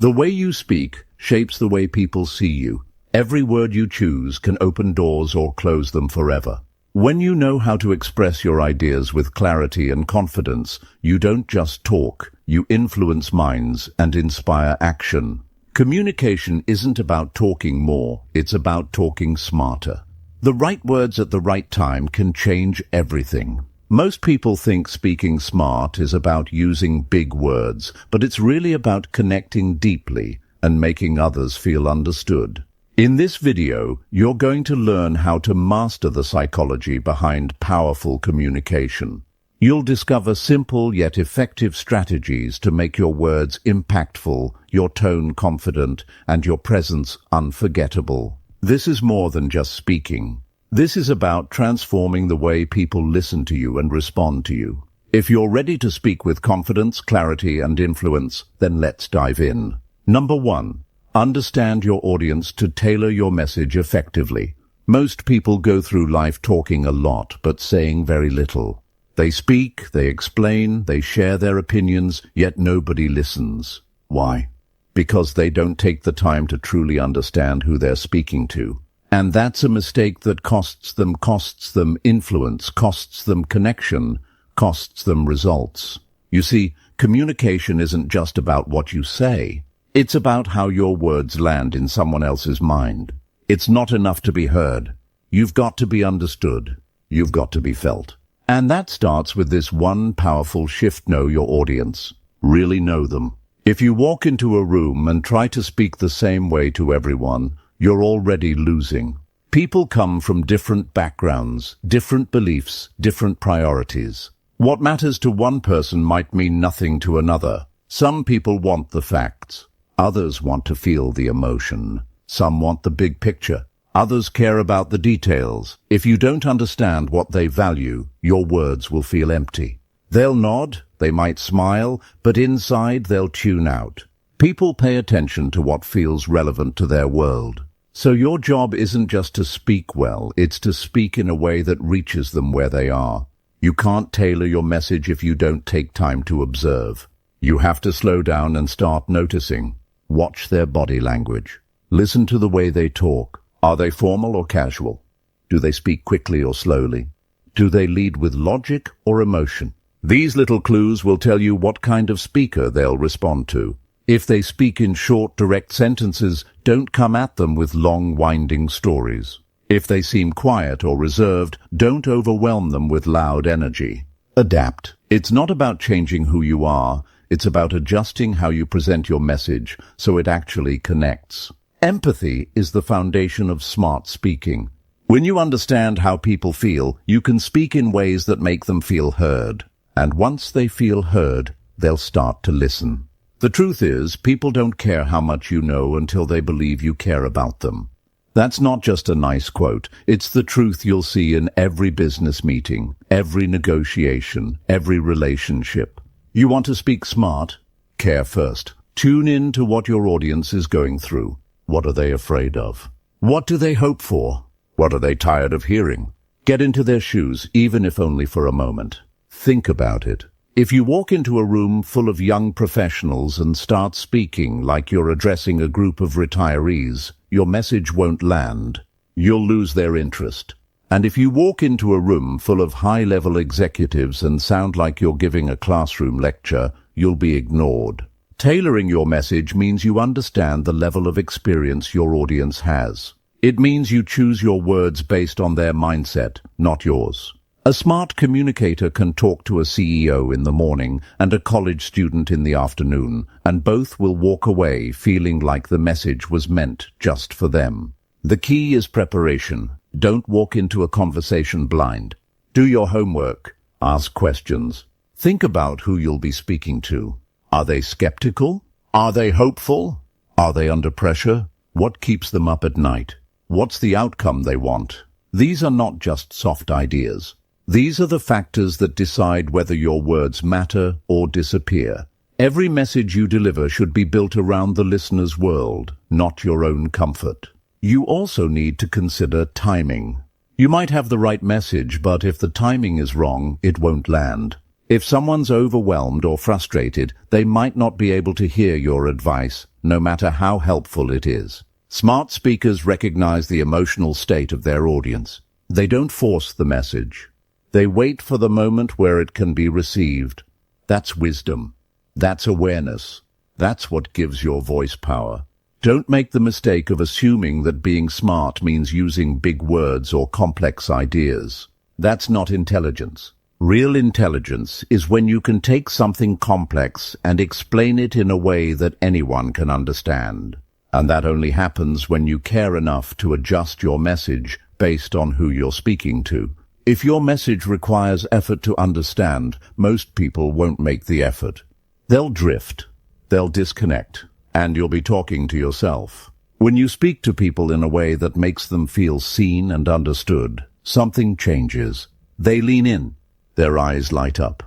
The way you speak shapes the way people see you. Every word you choose can open doors or close them forever. When you know how to express your ideas with clarity and confidence, you don't just talk, you influence minds and inspire action. Communication isn't about talking more, it's about talking smarter. The right words at the right time can change everything. Most people think speaking smart is about using big words, but it's really about connecting deeply and making others feel understood. In this video, you're going to learn how to master the psychology behind powerful communication. You'll discover simple yet effective strategies to make your words impactful, your tone confident, and your presence unforgettable. This is more than just speaking. This is about transforming the way people listen to you and respond to you. If you're ready to speak with confidence, clarity, and influence, then let's dive in. Number 1. Understand your audience to tailor your message effectively. Most people go through life talking a lot, but saying very little. They speak, they explain, they share their opinions, yet nobody listens. Why? Because they don't take the time to truly understand who they're speaking to. And that's a mistake that costs them influence, costs them connection, costs them results. You see, communication isn't just about what you say. It's about how your words land in someone else's mind. It's not enough to be heard. You've got to be understood. You've got to be felt. And that starts with this one powerful shift: know your audience. Really know them. If you walk into a room and try to speak the same way to everyone, you're already losing. People come from different backgrounds, different beliefs, different priorities. What matters to one person might mean nothing to another. Some people want the facts. Others want to feel the emotion. Some want the big picture. Others care about the details. If you don't understand what they value, your words will feel empty. They'll nod, they might smile, but inside they'll tune out. People pay attention to what feels relevant to their world. So your job isn't just to speak well, it's to speak in a way that reaches them where they are. You can't tailor your message if you don't take time to observe. You have to slow down and start noticing. Watch their body language. Listen to the way they talk. Are they formal or casual? Do they speak quickly or slowly? Do they lead with logic or emotion? These little clues will tell you what kind of speaker they'll respond to. If they speak in short, direct sentences, don't come at them with long, winding stories. If they seem quiet or reserved, don't overwhelm them with loud energy. Adapt. It's not about changing who you are, it's about adjusting how you present your message so it actually connects. Empathy is the foundation of smart speaking. When you understand how people feel, you can speak in ways that make them feel heard. And once they feel heard, they'll start to listen. The truth is, people don't care how much you know until they believe you care about them. That's not just a nice quote. It's the truth you'll see in every business meeting, every negotiation, every relationship. You want to speak smart? Care first. Tune in to what your audience is going through. What are they afraid of? What do they hope for? What are they tired of hearing? Get into their shoes, even if only for a moment. Think about it. If you walk into a room full of young professionals and start speaking like you're addressing a group of retirees, your message won't land. You'll lose their interest. And if you walk into a room full of high-level executives and sound like you're giving a classroom lecture, you'll be ignored. Tailoring your message means you understand the level of experience your audience has. It means you choose your words based on their mindset, not yours. A smart communicator can talk to a CEO in the morning and a college student in the afternoon, and both will walk away feeling like the message was meant just for them. The key is preparation. Don't walk into a conversation blind. Do your homework. Ask questions. Think about who you'll be speaking to. Are they skeptical? Are they hopeful? Are they under pressure? What keeps them up at night? What's the outcome they want? These are not just soft ideas. These are the factors that decide whether your words matter or disappear. Every message you deliver should be built around the listener's world, not your own comfort. You also need to consider timing. You might have the right message, but if the timing is wrong, it won't land. If someone's overwhelmed or frustrated, they might not be able to hear your advice, no matter how helpful it is. Smart speakers recognize the emotional state of their audience. They don't force the message. They wait for the moment where it can be received. That's wisdom. That's awareness. That's what gives your voice power. Don't make the mistake of assuming that being smart means using big words or complex ideas. That's not intelligence. Real intelligence is when you can take something complex and explain it in a way that anyone can understand. And that only happens when you care enough to adjust your message based on who you're speaking to. If your message requires effort to understand, most people won't make the effort. They'll drift, they'll disconnect, and you'll be talking to yourself. When you speak to people in a way that makes them feel seen and understood, something changes. They lean in, their eyes light up,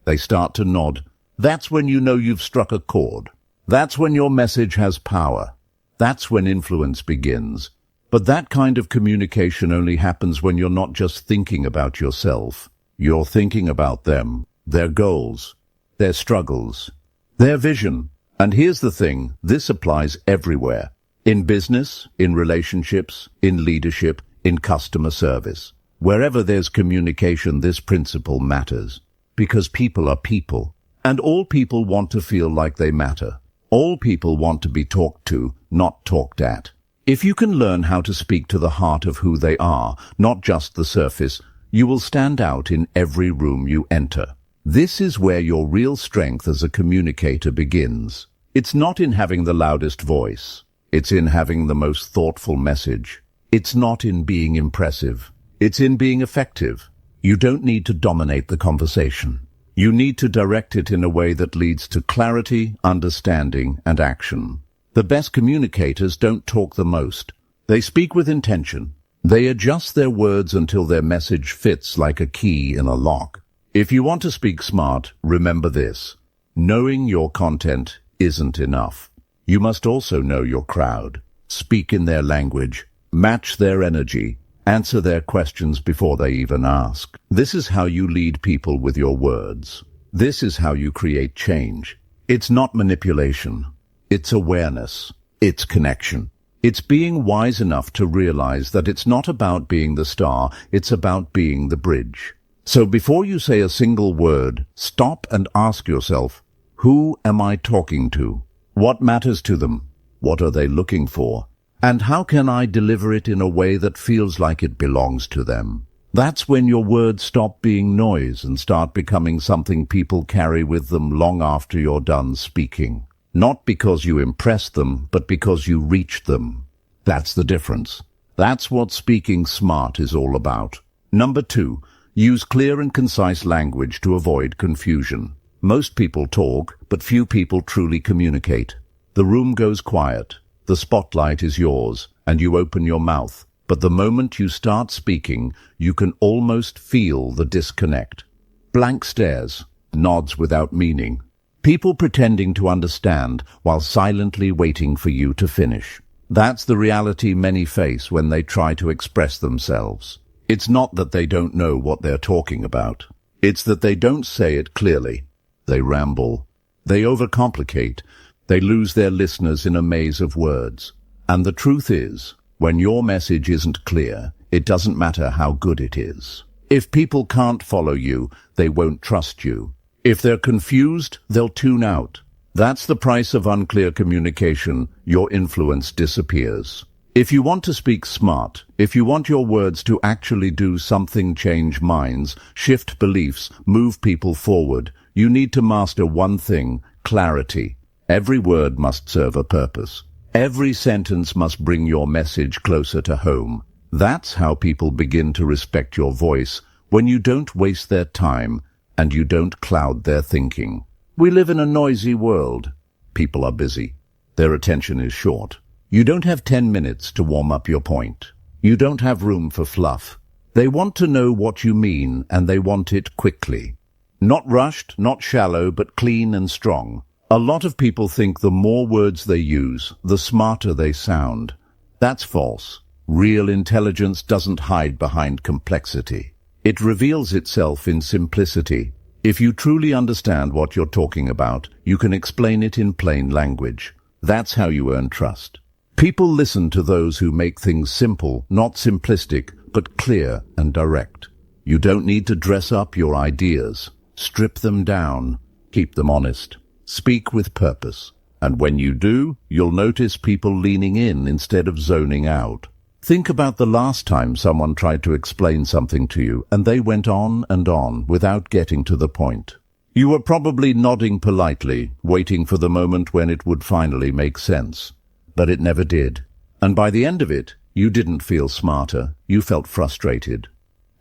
they start to nod. That's when you know you've struck a chord. That's when your message has power. That's when influence begins. But that kind of communication only happens when you're not just thinking about yourself. You're thinking about them, their goals, their struggles, their vision. And here's the thing, this applies everywhere. In business, in relationships, in leadership, in customer service. Wherever there's communication, this principle matters. Because people are people. And all people want to feel like they matter. All people want to be talked to, not talked at. If you can learn how to speak to the heart of who they are, not just the surface, you will stand out in every room you enter. This is where your real strength as a communicator begins. It's not in having the loudest voice. It's in having the most thoughtful message. It's not in being impressive. It's in being effective. You don't need to dominate the conversation. You need to direct it in a way that leads to clarity, understanding, and action. The best communicators don't talk the most. They speak with intention. They adjust their words until their message fits like a key in a lock. If you want to speak smart, remember this. Knowing your content isn't enough. You must also know your crowd. Speak in their language. Match their energy. Answer their questions before they even ask. This is how you lead people with your words. This is how you create change. It's not manipulation. It's awareness. It's connection. It's being wise enough to realize that it's not about being the star, it's about being the bridge. So before you say a single word, stop and ask yourself, who am I talking to? What matters to them? What are they looking for? And how can I deliver it in a way that feels like it belongs to them? That's when your words stop being noise and start becoming something people carry with them long after you're done speaking. Not because you impressed them, but because you reached them. That's the difference. That's what speaking smart is all about. Number 2, use clear and concise language to avoid confusion. Most people talk, but few people truly communicate. The room goes quiet. The spotlight is yours, and you open your mouth. But the moment you start speaking, you can almost feel the disconnect. Blank stares, nods without meaning. People pretending to understand while silently waiting for you to finish. That's the reality many face when they try to express themselves. It's not that they don't know what they're talking about. It's that they don't say it clearly. They ramble. They overcomplicate. They lose their listeners in a maze of words. And the truth is, when your message isn't clear, it doesn't matter how good it is. If people can't follow you, they won't trust you. If they're confused, they'll tune out. That's the price of unclear communication. Your influence disappears. If you want to speak smart, if you want your words to actually do something, change minds, shift beliefs, move people forward, you need to master one thing, clarity. Every word must serve a purpose. Every sentence must bring your message closer to home. That's how people begin to respect your voice, when you don't waste their time and you don't cloud their thinking. We live in a noisy world. People are busy. Their attention is short. You don't have 10 minutes to warm up your point. You don't have room for fluff. They want to know what you mean, and they want it quickly. Not rushed, not shallow, but clean and strong. A lot of people think the more words they use, the smarter they sound. That's false. Real intelligence doesn't hide behind complexity. It reveals itself in simplicity. If you truly understand what you're talking about, you can explain it in plain language. That's how you earn trust. People listen to those who make things simple, not simplistic, but clear and direct. You don't need to dress up your ideas. Strip them down. Keep them honest. Speak with purpose. And when you do, you'll notice people leaning in instead of zoning out. Think about the last time someone tried to explain something to you and they went on and on without getting to the point. You were probably nodding politely, waiting for the moment when it would finally make sense. But it never did. And by the end of it, you didn't feel smarter. You felt frustrated.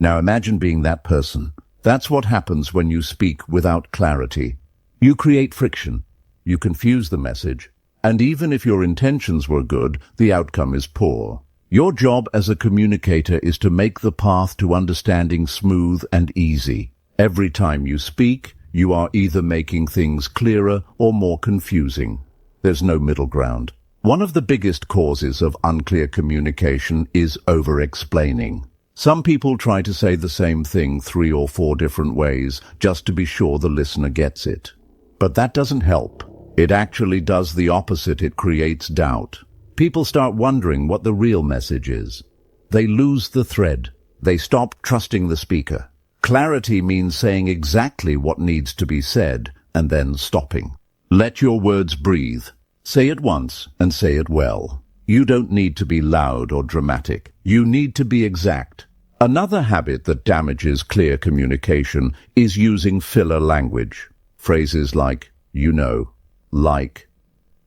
Now imagine being that person. That's what happens when you speak without clarity. You create friction. You confuse the message. And even if your intentions were good, the outcome is poor. Your job as a communicator is to make the path to understanding smooth and easy. Every time you speak, you are either making things clearer or more confusing. There's no middle ground. One of the biggest causes of unclear communication is over-explaining. Some people try to say the same thing 3 or 4 different ways just to be sure the listener gets it. But that doesn't help. It actually does the opposite. It creates doubt. People start wondering what the real message is. They lose the thread. They stop trusting the speaker. Clarity means saying exactly what needs to be said and then stopping. Let your words breathe. Say it once and say it well. You don't need to be loud or dramatic. You need to be exact. Another habit that damages clear communication is using filler language. Phrases like, you know, like,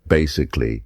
basically,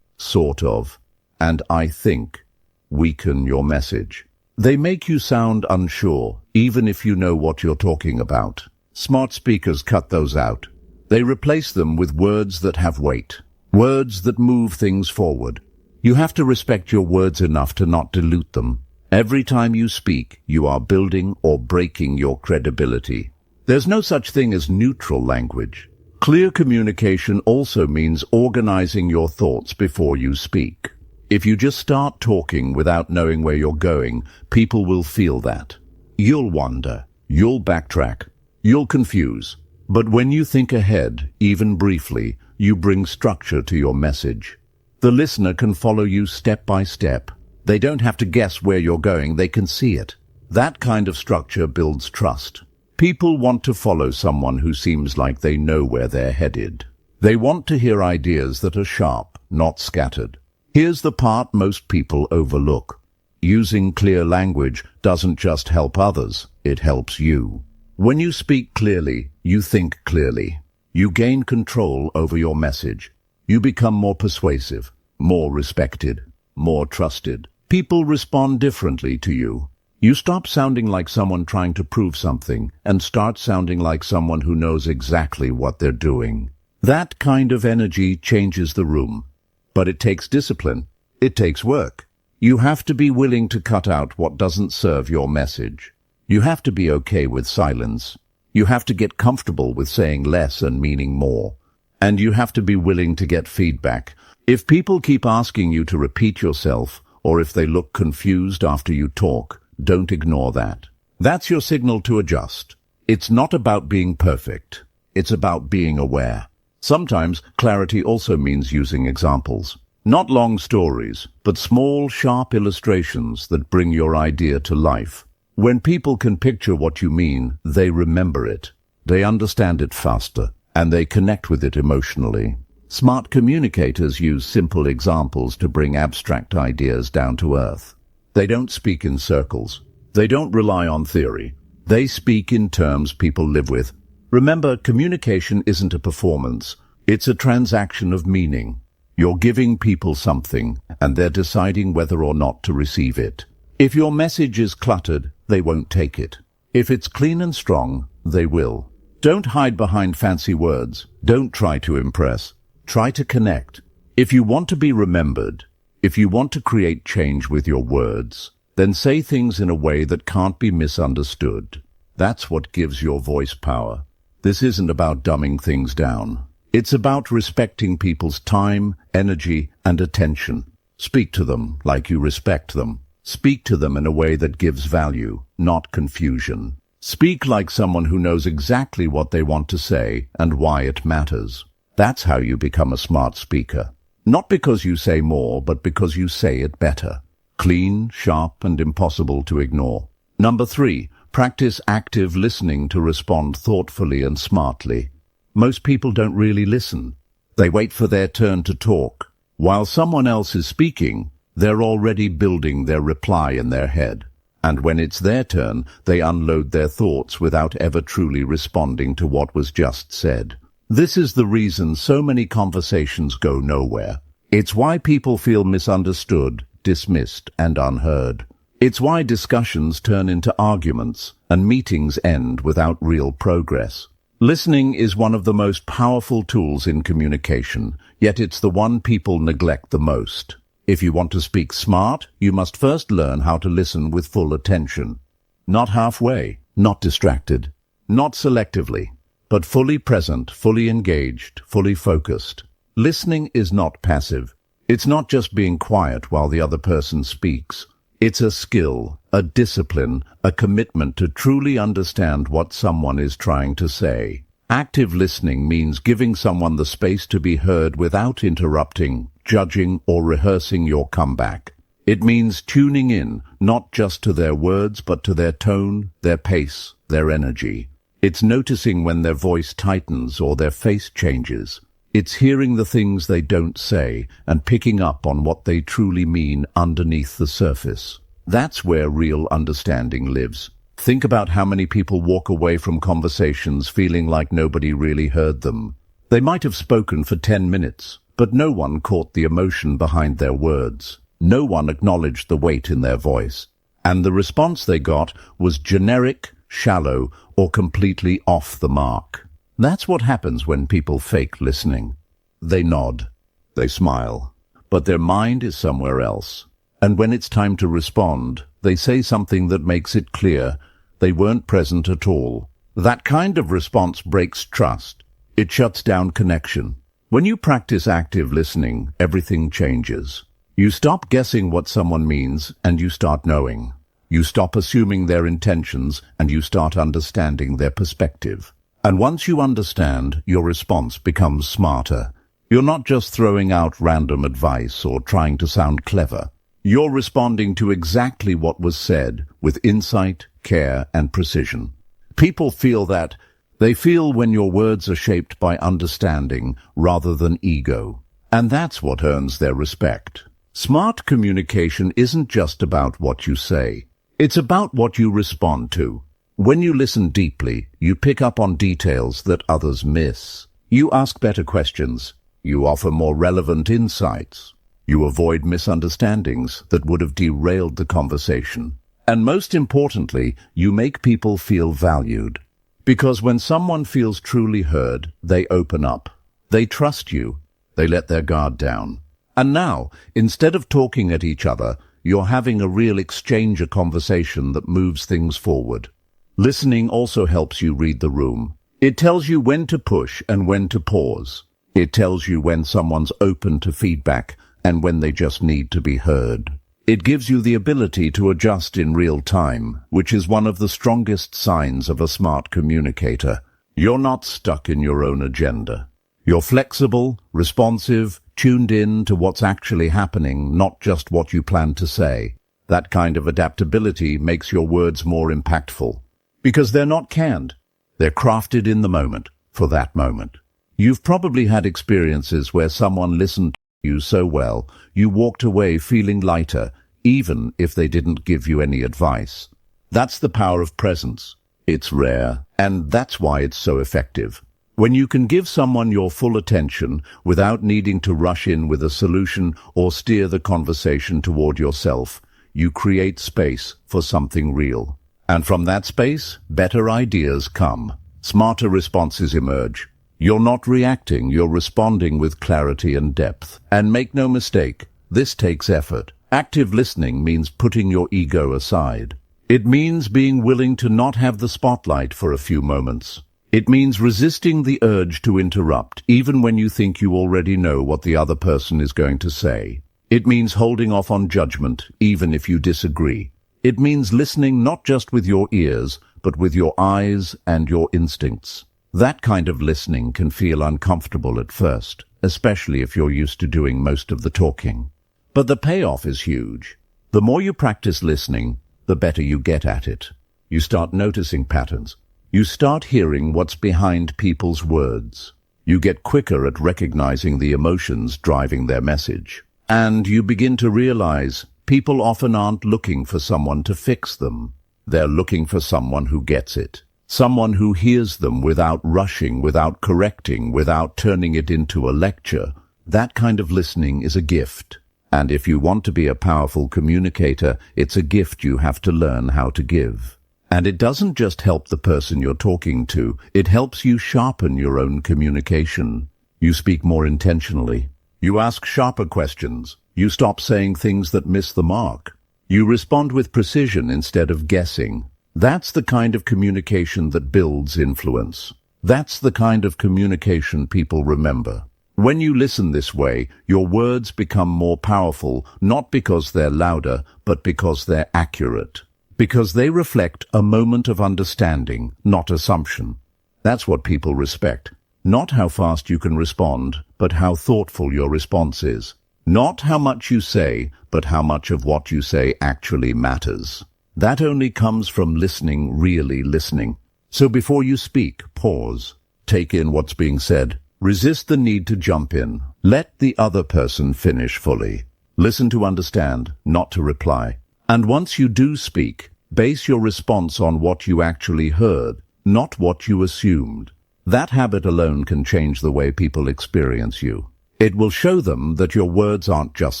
sort of, and I think weaken your message. They make you sound unsure, even if you know what you're talking about. Smart speakers cut those out. They replace them with words that have weight, words that move things forward. You have to respect your words enough to not dilute them. Every time you speak, you are building or breaking your credibility. There's no such thing as neutral language. Clear communication also means organizing your thoughts before you speak. If you just start talking without knowing where you're going, people will feel that. You'll wander. You'll backtrack. You'll confuse. But when you think ahead, even briefly, you bring structure to your message. The listener can follow you step by step. They don't have to guess where you're going. They can see it. That kind of structure builds trust. People want to follow someone who seems like they know where they're headed. They want to hear ideas that are sharp, not scattered. Here's the part most people overlook. Using clear language doesn't just help others, it helps you. When you speak clearly, you think clearly. You gain control over your message. You become more persuasive, more respected, more trusted. People respond differently to you. You stop sounding like someone trying to prove something and start sounding like someone who knows exactly what they're doing. That kind of energy changes the room. But it takes discipline. It takes work. You have to be willing to cut out what doesn't serve your message. You have to be okay with silence. You have to get comfortable with saying less and meaning more. And you have to be willing to get feedback. If people keep asking you to repeat yourself, or if they look confused after you talk, don't ignore that. That's your signal to adjust. It's not about being perfect. It's about being aware. Sometimes clarity also means using examples. Not long stories, but small, sharp illustrations that bring your idea to life. When people can picture what you mean, they remember it. They understand it faster, and they connect with it emotionally. Smart communicators use simple examples to bring abstract ideas down to earth. They don't speak in circles. They don't rely on theory. They speak in terms people live with. Remember, communication isn't a performance. It's a transaction of meaning. You're giving people something, and they're deciding whether or not to receive it. If your message is cluttered, they won't take it. If it's clean and strong, they will. Don't hide behind fancy words. Don't try to impress. Try to connect. If you want to be remembered, if you want to create change with your words, then say things in a way that can't be misunderstood. That's what gives your voice power. This isn't about dumbing things down. It's about respecting people's time, energy, and attention. Speak to them like you respect them. Speak to them in a way that gives value, not confusion. Speak like someone who knows exactly what they want to say and why it matters. That's how you become a smart speaker. Not because you say more, but because you say it better. Clean, sharp, and impossible to ignore. Number 3, practice active listening to respond thoughtfully and smartly. Most people don't really listen. They wait for their turn to talk. While someone else is speaking, they're already building their reply in their head. And when it's their turn, they unload their thoughts without ever truly responding to what was just said. This is the reason so many conversations go nowhere. It's why people feel misunderstood, dismissed, and unheard. It's why discussions turn into arguments and meetings end without real progress. Listening is one of the most powerful tools in communication, yet it's the one people neglect the most. If you want to speak smart, you must first learn how to listen with full attention. Not halfway, not distracted, not selectively, but fully present, fully engaged, fully focused. Listening is not passive. It's not just being quiet while the other person speaks. It's a skill, a discipline, a commitment to truly understand what someone is trying to say. Active listening means giving someone the space to be heard without interrupting, judging, or rehearsing your comeback. It means tuning in, not just to their words, but to their tone, their pace, their energy. It's noticing when their voice tightens or their face changes. It's hearing the things they don't say and picking up on what they truly mean underneath the surface. That's where real understanding lives. Think about how many people walk away from conversations feeling like nobody really heard them. They might have spoken for 10 minutes, but no one caught the emotion behind their words. No one acknowledged the weight in their voice. And the response they got was generic, shallow, or completely off the mark. That's what happens when people fake listening. They nod, they smile, but their mind is somewhere else. And when it's time to respond, they say something that makes it clear they weren't present at all. That kind of response breaks trust. It shuts down connection. When you practice active listening, everything changes. You stop guessing what someone means and you start knowing. You stop assuming their intentions and you start understanding their perspective. And once you understand, your response becomes smarter. You're not just throwing out random advice or trying to sound clever. You're responding to exactly what was said with insight, care, and precision. People feel that. They feel when your words are shaped by understanding rather than ego. And that's what earns their respect. Smart communication isn't just about what you say. It's about what you respond to. When you listen deeply, you pick up on details that others miss. You ask better questions. You offer more relevant insights. You avoid misunderstandings that would have derailed the conversation. And most importantly, you make people feel valued. Because when someone feels truly heard, they open up. They trust you. They let their guard down. And now, instead of talking at each other, you're having a real exchange, a conversation that moves things forward. Listening also helps you read the room. It tells you when to push and when to pause. It tells you when someone's open to feedback and when they just need to be heard. It gives you the ability to adjust in real time, which is one of the strongest signs of a smart communicator. You're not stuck in your own agenda. You're flexible, responsive, tuned in to what's actually happening, not just what you plan to say. That kind of adaptability makes your words more impactful. Because they're not canned. They're crafted in the moment, for that moment. You've probably had experiences where someone listened to you so well, you walked away feeling lighter, even if they didn't give you any advice. That's the power of presence. It's rare, and that's why it's so effective. When you can give someone your full attention without needing to rush in with a solution or steer the conversation toward yourself, you create space for something real. And from that space, better ideas come. Smarter responses emerge. You're not reacting, you're responding with clarity and depth. And make no mistake, this takes effort. Active listening means putting your ego aside. It means being willing to not have the spotlight for a few moments. It means resisting the urge to interrupt, even when you think you already know what the other person is going to say. It means holding off on judgment, even if you disagree. It means listening not just with your ears, but with your eyes and your instincts. That kind of listening can feel uncomfortable at first, especially if you're used to doing most of the talking. But the payoff is huge. The more you practice listening, the better you get at it. You start noticing patterns. You start hearing what's behind people's words. You get quicker at recognizing the emotions driving their message. And you begin to realize people often aren't looking for someone to fix them. They're looking for someone who gets it. Someone who hears them without rushing, without correcting, without turning it into a lecture. That kind of listening is a gift. And if you want to be a powerful communicator, it's a gift you have to learn how to give. And it doesn't just help the person you're talking to, it helps you sharpen your own communication. You speak more intentionally. You ask sharper questions. You stop saying things that miss the mark. You respond with precision instead of guessing. That's the kind of communication that builds influence. That's the kind of communication people remember. When you listen this way, your words become more powerful, not because they're louder, but because they're accurate. Because they reflect a moment of understanding, not assumption. That's what people respect. Not how fast you can respond, but how thoughtful your response is. Not how much you say, but how much of what you say actually matters. That only comes from listening, really listening. So before you speak, pause. Take in what's being said. Resist the need to jump in. Let the other person finish fully. Listen to understand, not to reply. And once you do speak, base your response on what you actually heard, not what you assumed. That habit alone can change the way people experience you. It will show them that your words aren't just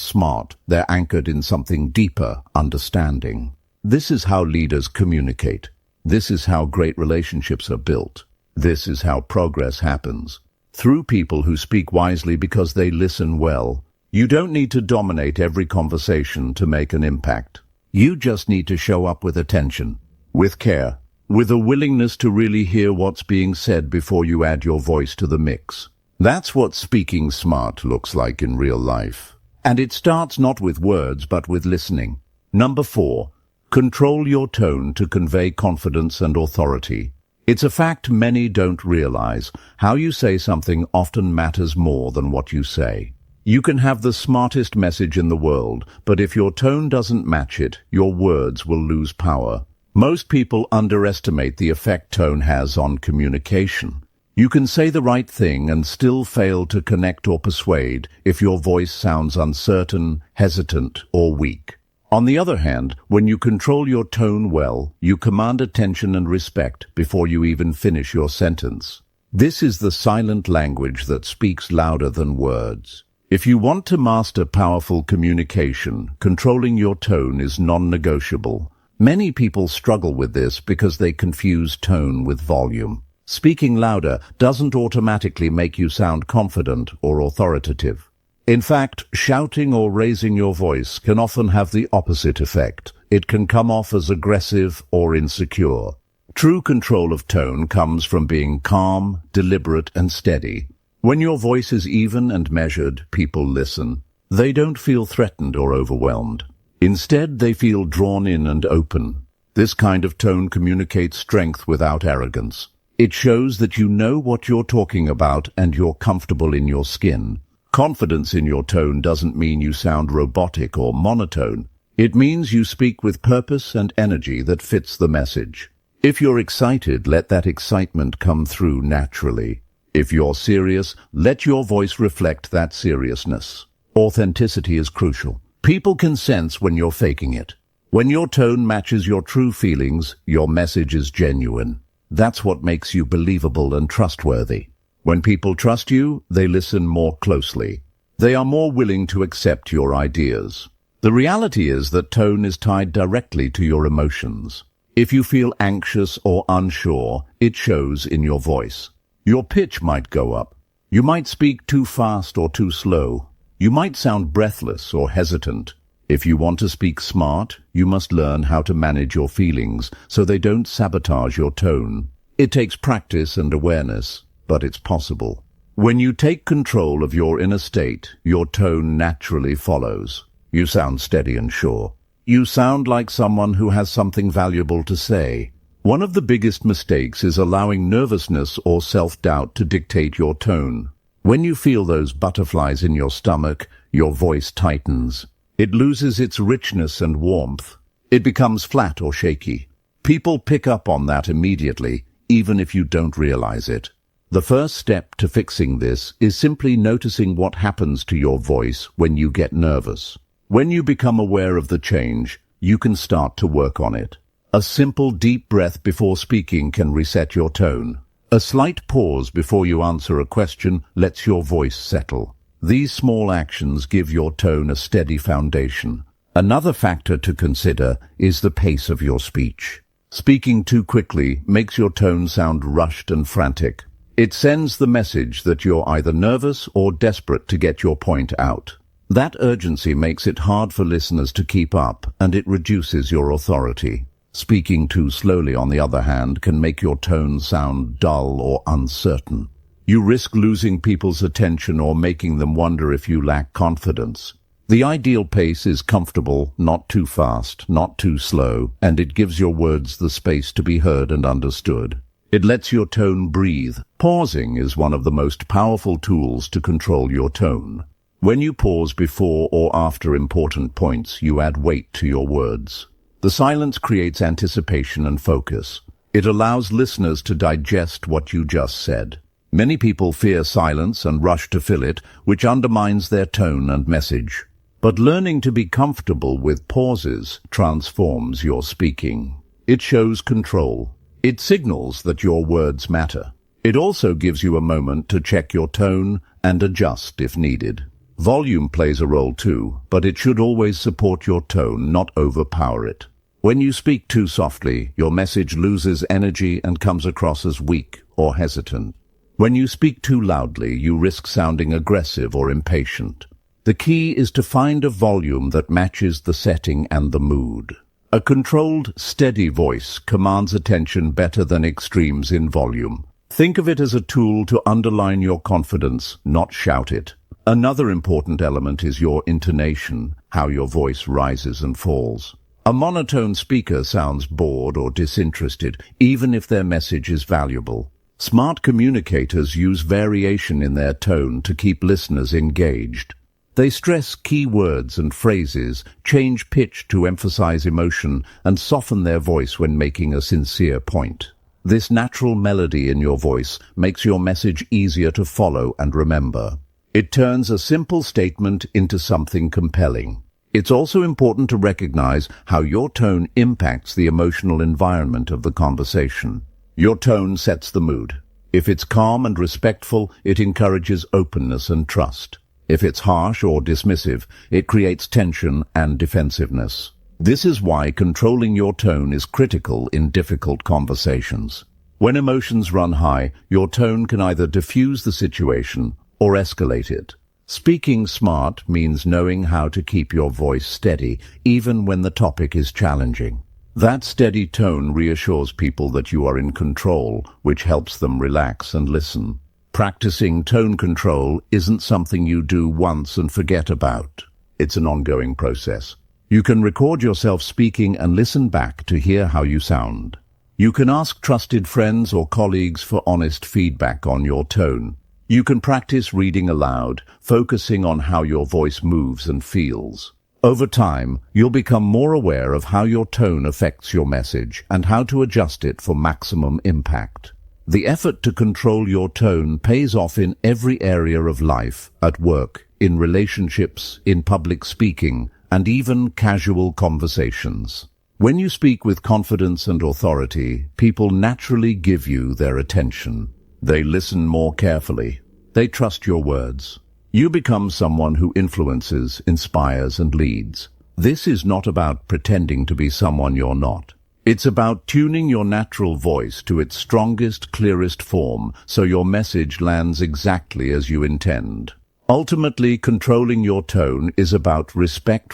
smart, they're anchored in something deeper, understanding. This is how leaders communicate. This is how great relationships are built. This is how progress happens. Through people who speak wisely because they listen well. You don't need to dominate every conversation to make an impact. You just need to show up with attention, with care, with a willingness to really hear what's being said before you add your voice to the mix. That's what speaking smart looks like in real life. And it starts not with words, but with listening. Number 4, control your tone to convey confidence and authority. It's a fact many don't realize. How you say something often matters more than what you say. You can have the smartest message in the world, but if your tone doesn't match it, your words will lose power. Most people underestimate the effect tone has on communication. You can say the right thing and still fail to connect or persuade if your voice sounds uncertain, hesitant, or weak. On the other hand, when you control your tone well, you command attention and respect before you even finish your sentence. This is the silent language that speaks louder than words. If you want to master powerful communication, controlling your tone is non-negotiable. Many people struggle with this because they confuse tone with volume. Speaking louder doesn't automatically make you sound confident or authoritative. In fact, shouting or raising your voice can often have the opposite effect. It can come off as aggressive or insecure. True control of tone comes from being calm, deliberate, and steady. When your voice is even and measured, people listen. They don't feel threatened or overwhelmed. Instead, they feel drawn in and open. This kind of tone communicates strength without arrogance. It shows that you know what you're talking about and you're comfortable in your skin. Confidence in your tone doesn't mean you sound robotic or monotone. It means you speak with purpose and energy that fits the message. If you're excited, let that excitement come through naturally. If you're serious, let your voice reflect that seriousness. Authenticity is crucial. People can sense when you're faking it. When your tone matches your true feelings, your message is genuine. That's what makes you believable and trustworthy. When people trust you, they listen more closely. They are more willing to accept your ideas. The reality is that tone is tied directly to your emotions. If you feel anxious or unsure, it shows in your voice. Your pitch might go up. You might speak too fast or too slow. You might sound breathless or hesitant. If you want to speak smart, you must learn how to manage your feelings so they don't sabotage your tone. It takes practice and awareness, but it's possible. When you take control of your inner state, your tone naturally follows. You sound steady and sure. You sound like someone who has something valuable to say. One of the biggest mistakes is allowing nervousness or self-doubt to dictate your tone. When you feel those butterflies in your stomach, your voice tightens. It loses its richness and warmth. It becomes flat or shaky. People pick up on that immediately, even if you don't realize it. The first step to fixing this is simply noticing what happens to your voice when you get nervous. When you become aware of the change, you can start to work on it. A simple deep breath before speaking can reset your tone. A slight pause before you answer a question lets your voice settle. These small actions give your tone a steady foundation. Another factor to consider is the pace of your speech. Speaking too quickly makes your tone sound rushed and frantic. It sends the message that you're either nervous or desperate to get your point out. That urgency makes it hard for listeners to keep up, and it reduces your authority. Speaking too slowly, on the other hand, can make your tone sound dull or uncertain. You risk losing people's attention or making them wonder if you lack confidence. The ideal pace is comfortable, not too fast, not too slow, and it gives your words the space to be heard and understood. It lets your tone breathe. Pausing is one of the most powerful tools to control your tone. When you pause before or after important points, you add weight to your words. The silence creates anticipation and focus. It allows listeners to digest what you just said. Many people fear silence and rush to fill it, which undermines their tone and message. But learning to be comfortable with pauses transforms your speaking. It shows control. It signals that your words matter. It also gives you a moment to check your tone and adjust if needed. Volume plays a role too, but it should always support your tone, not overpower it. When you speak too softly, your message loses energy and comes across as weak or hesitant. When you speak too loudly, you risk sounding aggressive or impatient. The key is to find a volume that matches the setting and the mood. A controlled, steady voice commands attention better than extremes in volume. Think of it as a tool to underline your confidence, not shout it. Another important element is your intonation, how your voice rises and falls. A monotone speaker sounds bored or disinterested, even if their message is valuable. Smart communicators use variation in their tone to keep listeners engaged. They stress key words and phrases, change pitch to emphasize emotion, and soften their voice when making a sincere point. This natural melody in your voice makes your message easier to follow and remember. It turns a simple statement into something compelling. It's also important to recognize how your tone impacts the emotional environment of the conversation. Your tone sets the mood. If it's calm and respectful, it encourages openness and trust. If it's harsh or dismissive, it creates tension and defensiveness. This is why controlling your tone is critical in difficult conversations. When emotions run high, your tone can either diffuse the situation or escalate it. Speaking smart means knowing how to keep your voice steady, even when the topic is challenging. That steady tone reassures people that you are in control, which helps them relax and listen. Practicing tone control isn't something you do once and forget about. It's an ongoing process. You can record yourself speaking and listen back to hear how you sound. You can ask trusted friends or colleagues for honest feedback on your tone. You can practice reading aloud, focusing on how your voice moves and feels. Over time, you'll become more aware of how your tone affects your message and how to adjust it for maximum impact. The effort to control your tone pays off in every area of life, at work, in relationships, in public speaking, and even casual conversations. When you speak with confidence and authority, people naturally give you their attention. They listen more carefully. They trust your words. You become someone who influences, inspires, and leads. This is not about pretending to be someone you're not. It's about tuning your natural voice to its strongest, clearest form so your message lands exactly as you intend. Ultimately, controlling your tone is about respect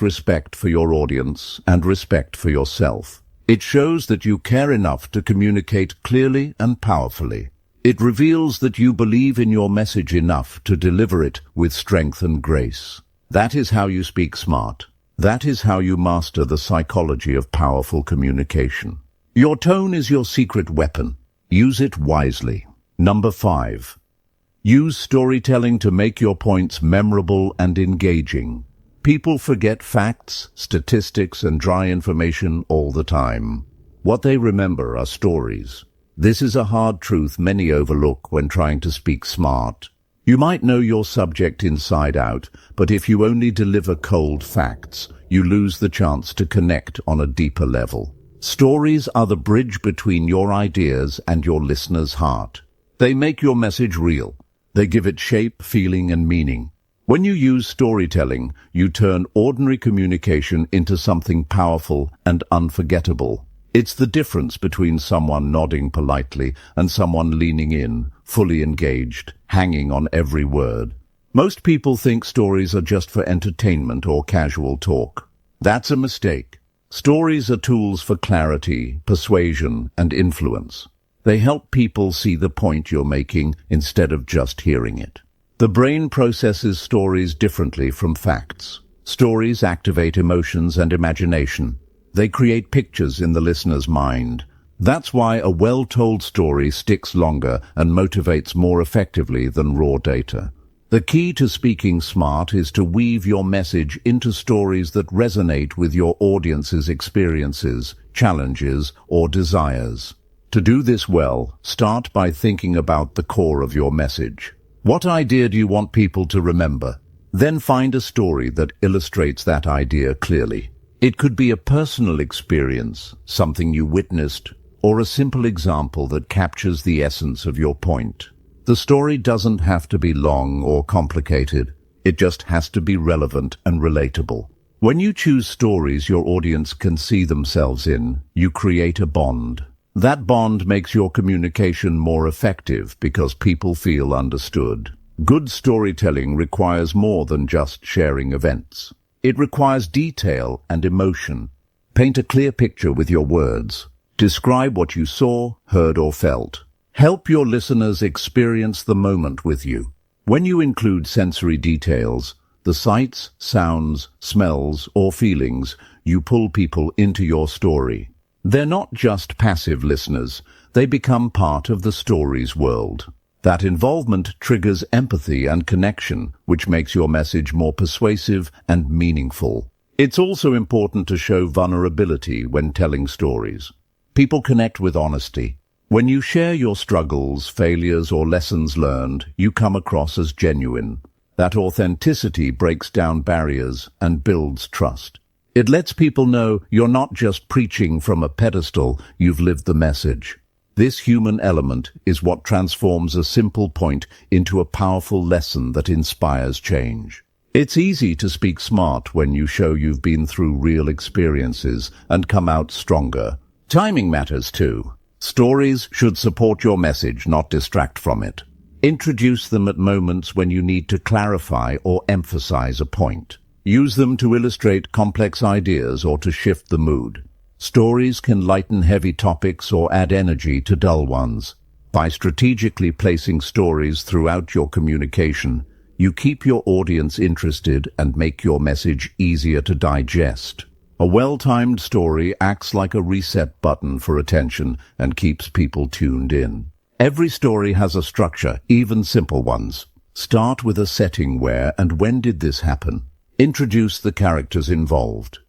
for your audience and respect for yourself. It shows that you care enough to communicate clearly and powerfully. It reveals that you believe in your message enough to deliver it with strength and grace. That is how you speak smart. That is how you master the psychology of powerful communication. Your tone is your secret weapon. Use it wisely. Number 5. Use storytelling to make your points memorable and engaging. People forget facts, statistics, and dry information all the time. What they remember are stories. This is a hard truth many overlook when trying to speak smart. You might know your subject inside out, but if you only deliver cold facts, you lose the chance to connect on a deeper level. Stories are the bridge between your ideas and your listener's heart. They make your message real. They give it shape, feeling, and meaning. When you use storytelling, you turn ordinary communication into something powerful and unforgettable. It's the difference between someone nodding politely and someone leaning in, fully engaged, hanging on every word. Most people think stories are just for entertainment or casual talk. That's a mistake. Stories are tools for clarity, persuasion, and influence. They help people see the point you're making instead of just hearing it. The brain processes stories differently from facts. Stories activate emotions and imagination. They create pictures in the listener's mind. That's why a well-told story sticks longer and motivates more effectively than raw data. The key to speaking smart is to weave your message into stories that resonate with your audience's experiences, challenges, or desires. To do this well, start by thinking about the core of your message. What idea do you want people to remember? Then find a story that illustrates that idea clearly. It could be a personal experience, something you witnessed, or a simple example that captures the essence of your point. The story doesn't have to be long or complicated. It just has to be relevant and relatable. When you choose stories your audience can see themselves in, you create a bond. That bond makes your communication more effective because people feel understood. Good storytelling requires more than just sharing events. It requires detail and emotion. Paint a clear picture with your words. Describe what you saw, heard, or felt. Help your listeners experience the moment with you. When you include sensory details, the sights, sounds, smells, or feelings, you pull people into your story. They're not just passive listeners, they become part of the story's world. That involvement triggers empathy and connection, which makes your message more persuasive and meaningful. It's also important to show vulnerability when telling stories. People connect with honesty. When you share your struggles, failures, or lessons learned, you come across as genuine. That authenticity breaks down barriers and builds trust. It lets people know you're not just preaching from a pedestal, you've lived the message. This human element is what transforms a simple point into a powerful lesson that inspires change. It's easy to speak smart when you show you've been through real experiences and come out stronger. Timing matters too. Stories should support your message, not distract from it. Introduce them at moments when you need to clarify or emphasize a point. Use them to illustrate complex ideas or to shift the mood. Stories can lighten heavy topics or add energy to dull ones. By strategically placing stories throughout your communication, you keep your audience interested and make your message easier to digest. A well-timed story acts like a reset button for attention and keeps people tuned in. Every story has a structure, even simple ones. Start with a setting where and when did this happen? Introduce the characters involved.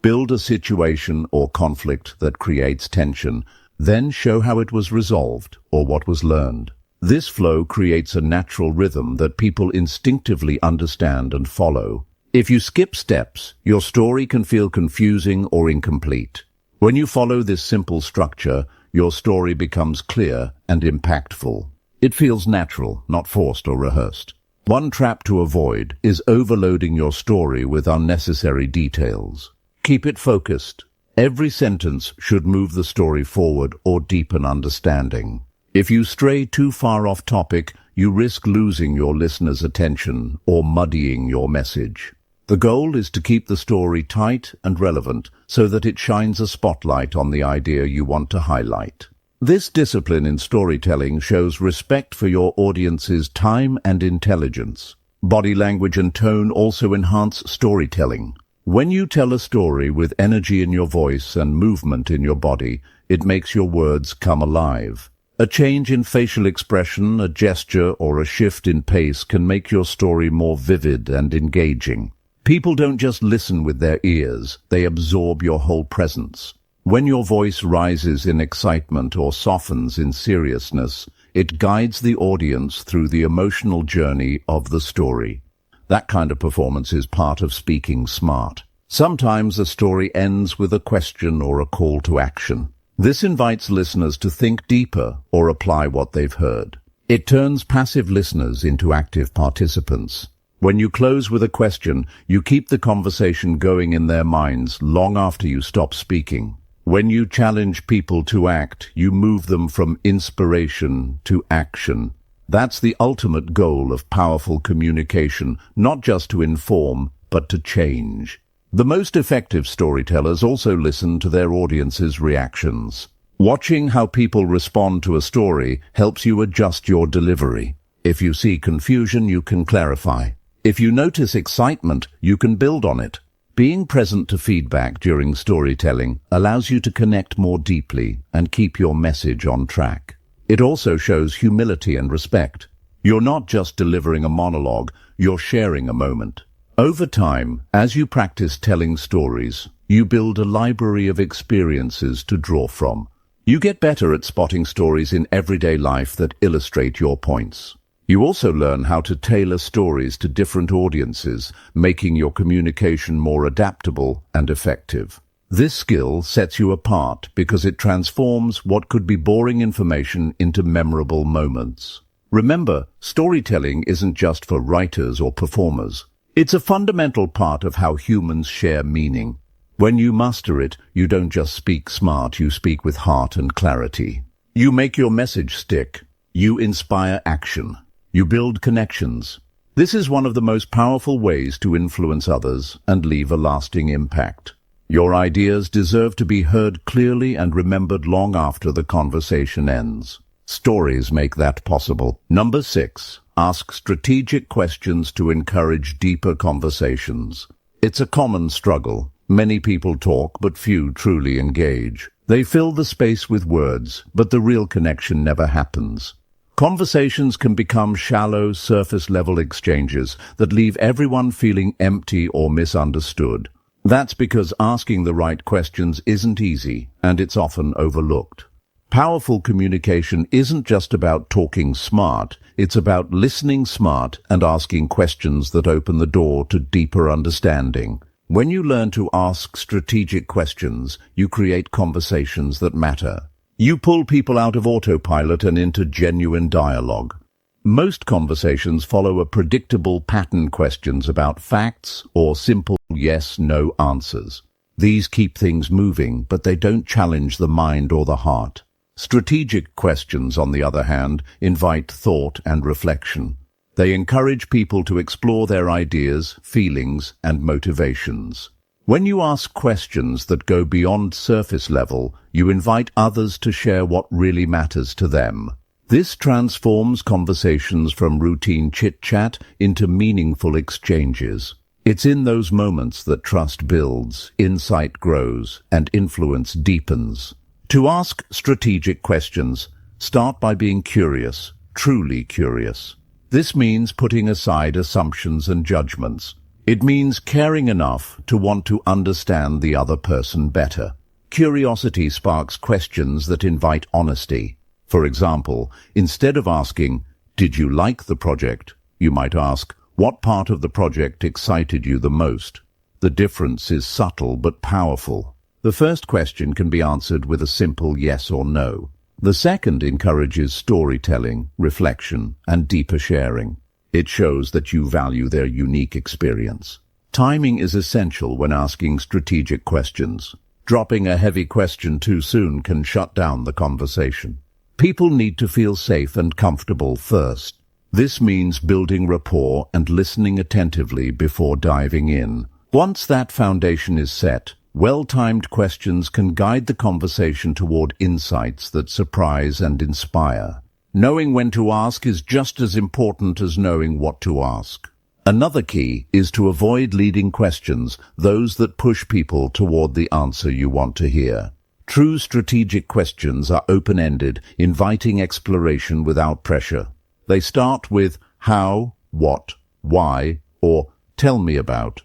Build a situation or conflict that creates tension, then show how it was resolved or what was learned. This flow creates a natural rhythm that people instinctively understand and follow. If you skip steps, your story can feel confusing or incomplete. When you follow this simple structure, your story becomes clear and impactful. It feels natural, not forced or rehearsed. One trap to avoid is overloading your story with unnecessary details. Keep it focused. Every sentence should move the story forward or deepen understanding. If you stray too far off topic, you risk losing your listener's attention or muddying your message. The goal is to keep the story tight and relevant so that it shines a spotlight on the idea you want to highlight. This discipline in storytelling shows respect for your audience's time and intelligence. Body language and tone also enhance storytelling. When you tell a story with energy in your voice and movement in your body, it makes your words come alive. A change in facial expression, a gesture, or a shift in pace can make your story more vivid and engaging. People don't just listen with their ears, they absorb your whole presence. When your voice rises in excitement or softens in seriousness, it guides the audience through the emotional journey of the story. That kind of performance is part of speaking smart. Sometimes a story ends with a question or a call to action. This invites listeners to think deeper or apply what they've heard. It turns passive listeners into active participants. When you close with a question, you keep the conversation going in their minds long after you stop speaking. When you challenge people to act, you move them from inspiration to action. That's the ultimate goal of powerful communication, not just to inform, but to change. The most effective storytellers also listen to their audience's reactions. Watching how people respond to a story helps you adjust your delivery. If you see confusion, you can clarify. If you notice excitement, you can build on it. Being present to feedback during storytelling allows you to connect more deeply and keep your message on track. It also shows humility and respect. You're not just delivering a monologue, you're sharing a moment. Over time, as you practice telling stories, you build a library of experiences to draw from. You get better at spotting stories in everyday life that illustrate your points. You also learn how to tailor stories to different audiences, making your communication more adaptable and effective. This skill sets you apart because it transforms what could be boring information into memorable moments. Remember, storytelling isn't just for writers or performers. It's a fundamental part of how humans share meaning. When you master it, you don't just speak smart, you speak with heart and clarity. You make your message stick. You inspire action. You build connections. This is one of the most powerful ways to influence others and leave a lasting impact. Your ideas deserve to be heard clearly and remembered long after the conversation ends. Stories make that possible. Number 6. Ask strategic questions to encourage deeper conversations. It's a common struggle. Many people talk, but few truly engage. They fill the space with words, but the real connection never happens. Conversations can become shallow, surface-level exchanges that leave everyone feeling empty or misunderstood. That's because asking the right questions isn't easy, and it's often overlooked. Powerful communication isn't just about talking smart, it's about listening smart and asking questions that open the door to deeper understanding. When you learn to ask strategic questions, you create conversations that matter. You pull people out of autopilot and into genuine dialogue. Most conversations follow a predictable pattern: questions about facts or simple yes-no answers. These keep things moving, but they don't challenge the mind or the heart. Strategic questions, on the other hand, invite thought and reflection. They encourage people to explore their ideas, feelings, and motivations. When you ask questions that go beyond surface level, you invite others to share what really matters to them. This transforms conversations from routine chit-chat into meaningful exchanges. It's in those moments that trust builds, insight grows, and influence deepens. To ask strategic questions, start by being curious, truly curious. This means putting aside assumptions and judgments. It means caring enough to want to understand the other person better. Curiosity sparks questions that invite honesty. For example, instead of asking, "Did you like the project?" you might ask, "What part of the project excited you the most?" The difference is subtle but powerful. The first question can be answered with a simple yes or no. The second encourages storytelling, reflection, and deeper sharing. It shows that you value their unique experience. Timing is essential when asking strategic questions. Dropping a heavy question too soon can shut down the conversation. People need to feel safe and comfortable first. This means building rapport and listening attentively before diving in. Once that foundation is set, well-timed questions can guide the conversation toward insights that surprise and inspire. Knowing when to ask is just as important as knowing what to ask. Another key is to avoid leading questions, those that push people toward the answer you want to hear. True strategic questions are open-ended, inviting exploration without pressure. They start with how, what, why, or tell me about.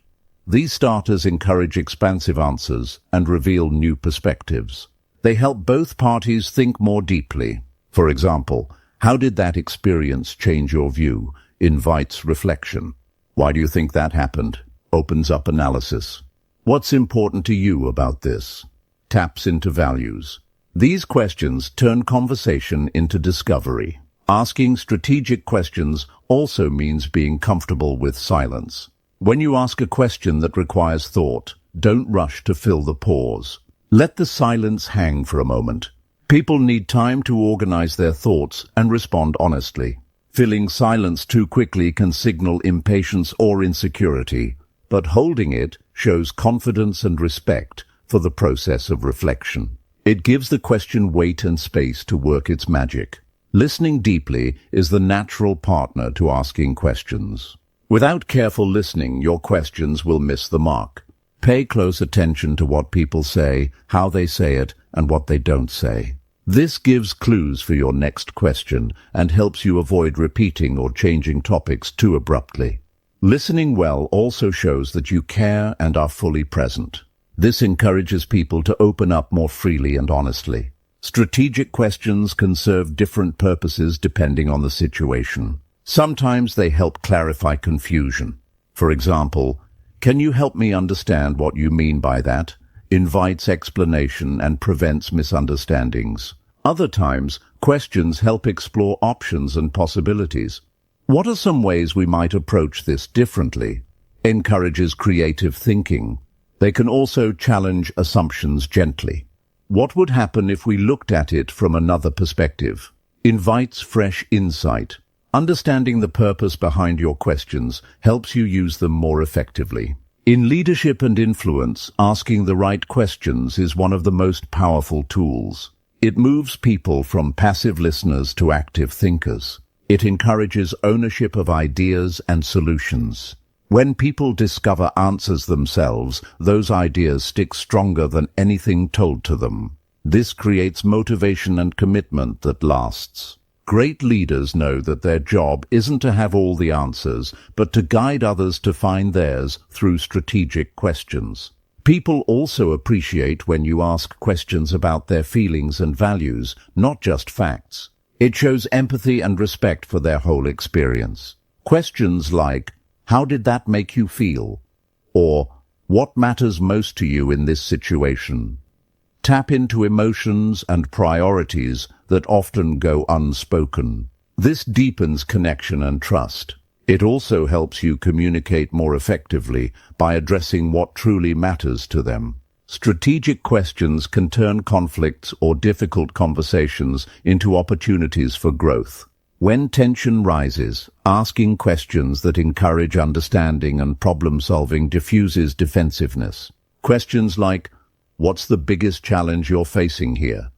These starters encourage expansive answers and reveal new perspectives. They help both parties think more deeply. For example, how did that experience change your view? Invites reflection. Why do you think that happened? Opens up analysis. What's important to you about this? Taps into values. These questions turn conversation into discovery. Asking strategic questions also means being comfortable with silence. When you ask a question that requires thought, don't rush to fill the pause. Let the silence hang for a moment. People need time to organize their thoughts and respond honestly. Filling silence too quickly can signal impatience or insecurity, but holding it shows confidence and respect for the process of reflection. It gives the question weight and space to work its magic. Listening deeply is the natural partner to asking questions. Without careful listening, your questions will miss the mark. Pay close attention to what people say, how they say it, and what they don't say. This gives clues for your next question and helps you avoid repeating or changing topics too abruptly. Listening well also shows that you care and are fully present. This encourages people to open up more freely and honestly. Strategic questions can serve different purposes depending on the situation. Sometimes they help clarify confusion. For example, "Can you help me understand what you mean by that?" invites explanation and prevents misunderstandings. Other times, questions help explore options and possibilities. What are some ways we might approach this differently? Encourages creative thinking. They can also challenge assumptions gently. What would happen if we looked at it from another perspective? Invites fresh insight. Understanding the purpose behind your questions helps you use them more effectively. In leadership and influence, asking the right questions is one of the most powerful tools. It moves people from passive listeners to active thinkers. It encourages ownership of ideas and solutions. When people discover answers themselves, those ideas stick stronger than anything told to them. This creates motivation and commitment that lasts. Great leaders know that their job isn't to have all the answers, but to guide others to find theirs through strategic questions. People also appreciate when you ask questions about their feelings and values, not just facts. It shows empathy and respect for their whole experience. Questions like, "How did that make you feel?" or "What matters most to you in this situation?" tap into emotions and priorities that often go unspoken. This deepens connection and trust. It also helps you communicate more effectively by addressing what truly matters to them. Strategic questions can turn conflicts or difficult conversations into opportunities for growth. When tension rises, asking questions that encourage understanding and problem-solving diffuses defensiveness. Questions like, "What's the biggest challenge you're facing here?"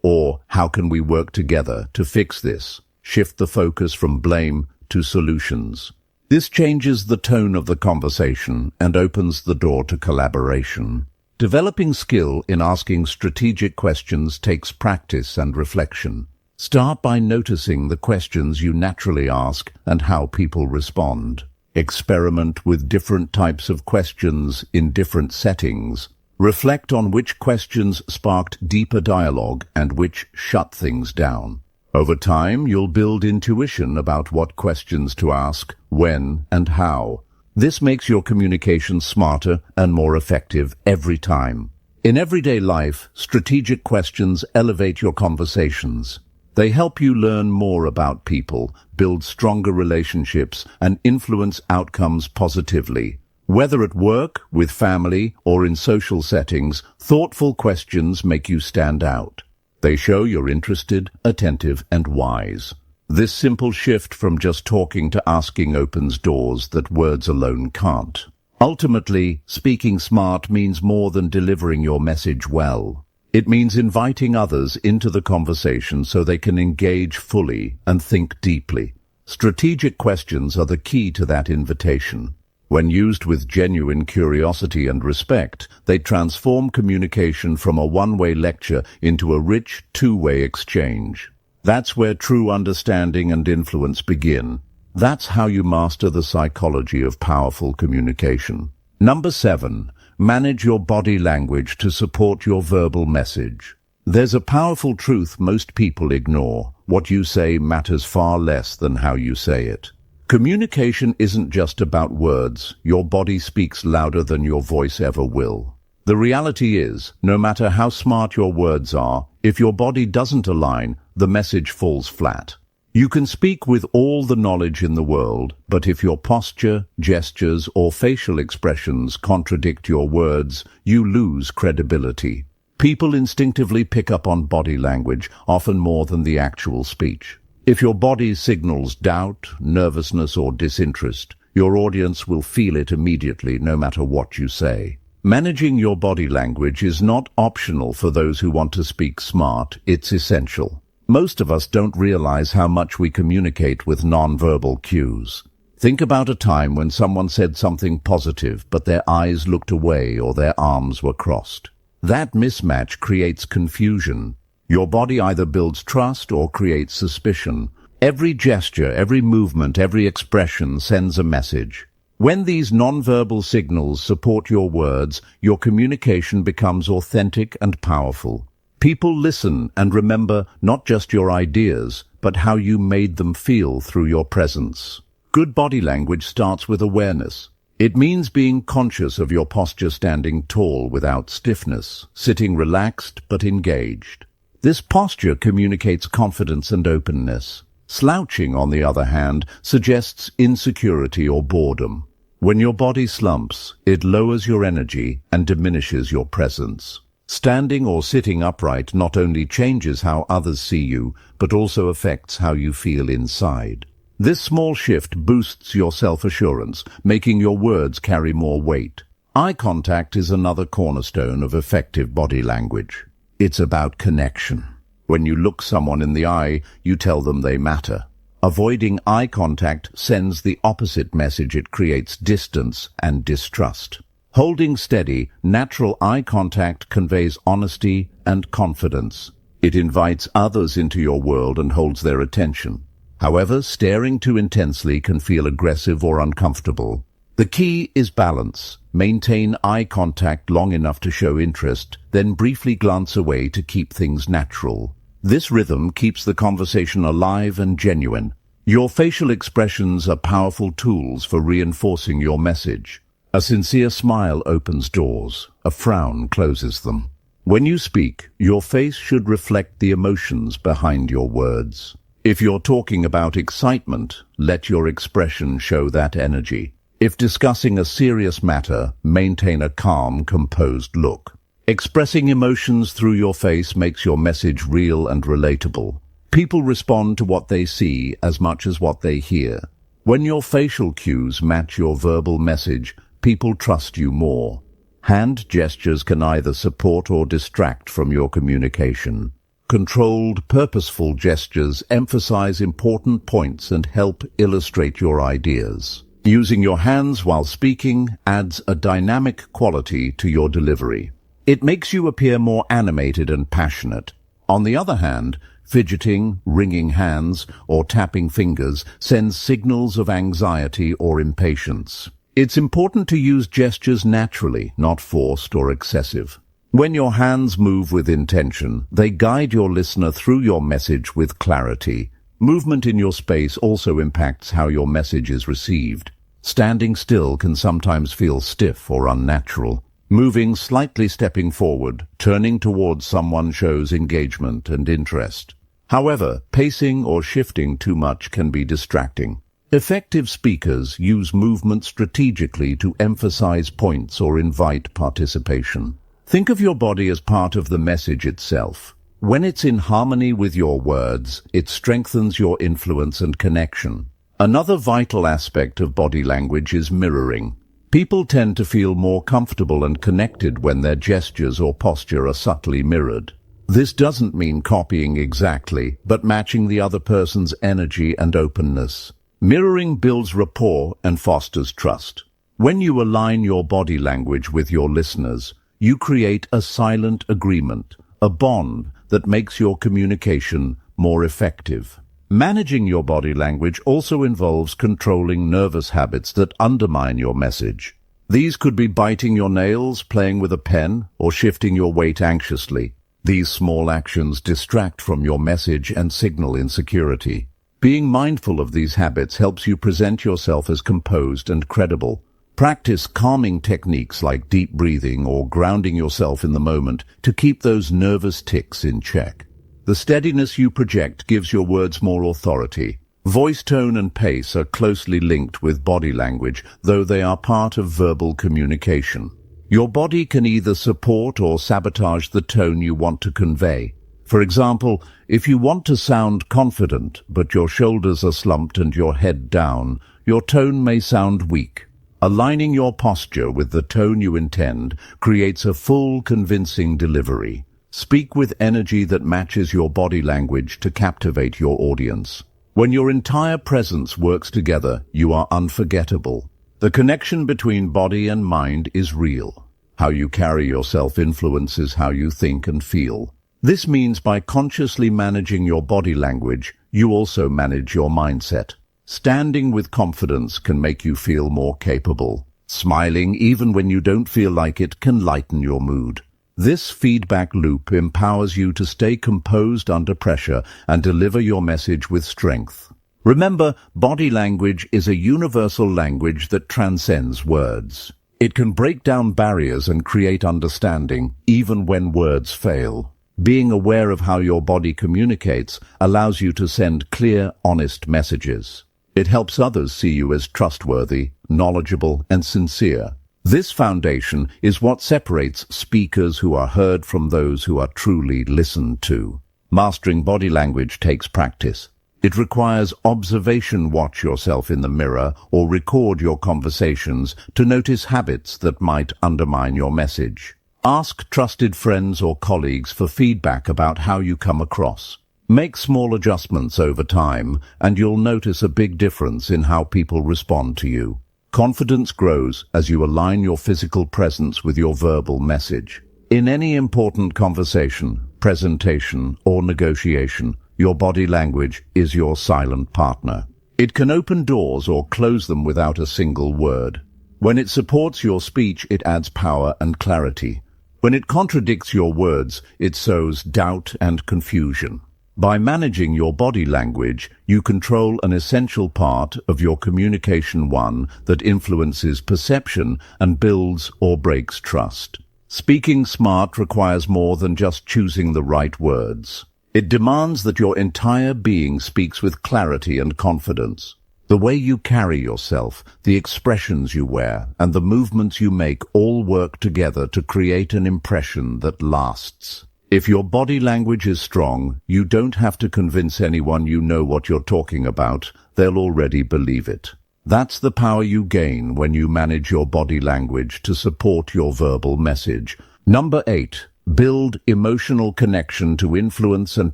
or "How can we work together to fix this?" shift the focus from blame to solutions. This changes the tone of the conversation and opens the door to collaboration. Developing skill in asking strategic questions takes practice and reflection. Start by noticing the questions you naturally ask and how people respond. Experiment with different types of questions in different settings. Reflect on which questions sparked deeper dialogue and which shut things down. Over time, you'll build intuition about what questions to ask, when, and how. This makes your communication smarter and more effective every time. In everyday life, strategic questions elevate your conversations. They help you learn more about people, build stronger relationships, and influence outcomes positively. Whether at work, with family, or in social settings, thoughtful questions make you stand out. They show you're interested, attentive, and wise. This simple shift from just talking to asking opens doors that words alone can't. Ultimately, speaking smart means more than delivering your message well. It means inviting others into the conversation so they can engage fully and think deeply. Strategic questions are the key to that invitation. When used with genuine curiosity and respect, they transform communication from a one-way lecture into a rich, two-way exchange. That's where true understanding and influence begin. That's how you master the psychology of powerful communication. Number 7. Manage your body language to support your verbal message. There's a powerful truth most people ignore. What you say matters far less than how you say it. Communication isn't just about words. Your body speaks louder than your voice ever will. The reality is, no matter how smart your words are, if your body doesn't align, the message falls flat. You can speak with all the knowledge in the world, but if your posture, gestures, or facial expressions contradict your words, you lose credibility. People instinctively pick up on body language, often more than the actual speech. If your body signals doubt, nervousness, or disinterest, your audience will feel it immediately, no matter what you say. Managing your body language is not optional for those who want to speak smart, it's essential. Most of us don't realize how much we communicate with nonverbal cues. Think about a time when someone said something positive, but their eyes looked away or their arms were crossed. That mismatch creates confusion. Your body either builds trust or creates suspicion. Every gesture, every movement, every expression sends a message. When these nonverbal signals support your words, your communication becomes authentic and powerful. People listen and remember not just your ideas, but how you made them feel through your presence. Good body language starts with awareness. It means being conscious of your posture, standing tall without stiffness, sitting relaxed but engaged. This posture communicates confidence and openness. Slouching, on the other hand, suggests insecurity or boredom. When your body slumps, it lowers your energy and diminishes your presence. Standing or sitting upright not only changes how others see you, but also affects how you feel inside. This small shift boosts your self-assurance, making your words carry more weight. Eye contact is another cornerstone of effective body language. It's about connection. When you look someone in the eye, you tell them they matter. Avoiding eye contact sends the opposite message. It creates distance and distrust. Holding steady, natural eye contact conveys honesty and confidence. It invites others into your world and holds their attention. However, staring too intensely can feel aggressive or uncomfortable. The key is balance. Maintain eye contact long enough to show interest, then briefly glance away to keep things natural. This rhythm keeps the conversation alive and genuine. Your facial expressions are powerful tools for reinforcing your message. A sincere smile opens doors. A frown closes them. When you speak, your face should reflect the emotions behind your words. If you're talking about excitement, let your expression show that energy. If discussing a serious matter, maintain a calm, composed look. Expressing emotions through your face makes your message real and relatable. People respond to what they see as much as what they hear. When your facial cues match your verbal message, people trust you more. Hand gestures can either support or distract from your communication. Controlled, purposeful gestures emphasize important points and help illustrate your ideas. Using your hands while speaking adds a dynamic quality to your delivery. It makes you appear more animated and passionate. On the other hand, fidgeting, wringing hands, or tapping fingers sends signals of anxiety or impatience. It's important to use gestures naturally, not forced or excessive. When your hands move with intention, they guide your listener through your message with clarity. Movement in your space also impacts how your message is received. Standing still can sometimes feel stiff or unnatural. Moving slightly, stepping forward, turning towards someone shows engagement and interest. However, pacing or shifting too much can be distracting. Effective speakers use movement strategically to emphasize points or invite participation. Think of your body as part of the message itself. When it's in harmony with your words, it strengthens your influence and connection. Another vital aspect of body language is mirroring. People tend to feel more comfortable and connected when their gestures or posture are subtly mirrored. This doesn't mean copying exactly, but matching the other person's energy and openness. Mirroring builds rapport and fosters trust. When you align your body language with your listeners, you create a silent agreement, a bond that makes your communication more effective. Managing your body language also involves controlling nervous habits that undermine your message. These could be biting your nails, playing with a pen, or shifting your weight anxiously. These small actions distract from your message and signal insecurity. Being mindful of these habits helps you present yourself as composed and credible. Practice calming techniques like deep breathing or grounding yourself in the moment to keep those nervous tics in check. The steadiness you project gives your words more authority. Voice tone and pace are closely linked with body language, though they are part of verbal communication. Your body can either support or sabotage the tone you want to convey. For example, if you want to sound confident, but your shoulders are slumped and your head down, your tone may sound weak. Aligning your posture with the tone you intend creates a full, convincing delivery. Speak with energy that matches your body language to captivate your audience. When your entire presence works together, you are unforgettable. The connection between body and mind is real. How you carry yourself influences how you think and feel. This means by consciously managing your body language, you also manage your mindset. Standing with confidence can make you feel more capable. Smiling, even when you don't feel like it, can lighten your mood. This feedback loop empowers you to stay composed under pressure and deliver your message with strength. Remember, body language is a universal language that transcends words. It can break down barriers and create understanding, even when words fail. Being aware of how your body communicates allows you to send clear, honest messages. It helps others see you as trustworthy, knowledgeable, and sincere. This foundation is what separates speakers who are heard from those who are truly listened to. Mastering body language takes practice. It requires observation. Watch yourself in the mirror or record your conversations to notice habits that might undermine your message. Ask trusted friends or colleagues for feedback about how you come across. Make small adjustments over time, and you'll notice a big difference in how people respond to you. Confidence grows as you align your physical presence with your verbal message. In any important conversation, presentation, or negotiation, your body language is your silent partner. It can open doors or close them without a single word. When it supports your speech, it adds power and clarity. When it contradicts your words, it sows doubt and confusion. By managing your body language, you control an essential part of your communication, one that influences perception and builds or breaks trust. Speaking smart requires more than just choosing the right words. It demands that your entire being speaks with clarity and confidence. The way you carry yourself, the expressions you wear, and the movements you make all work together to create an impression that lasts. If your body language is strong, you don't have to convince anyone you know what you're talking about. They'll already believe it. That's the power you gain when you manage your body language to support your verbal message. Number 8. Build emotional connection to influence and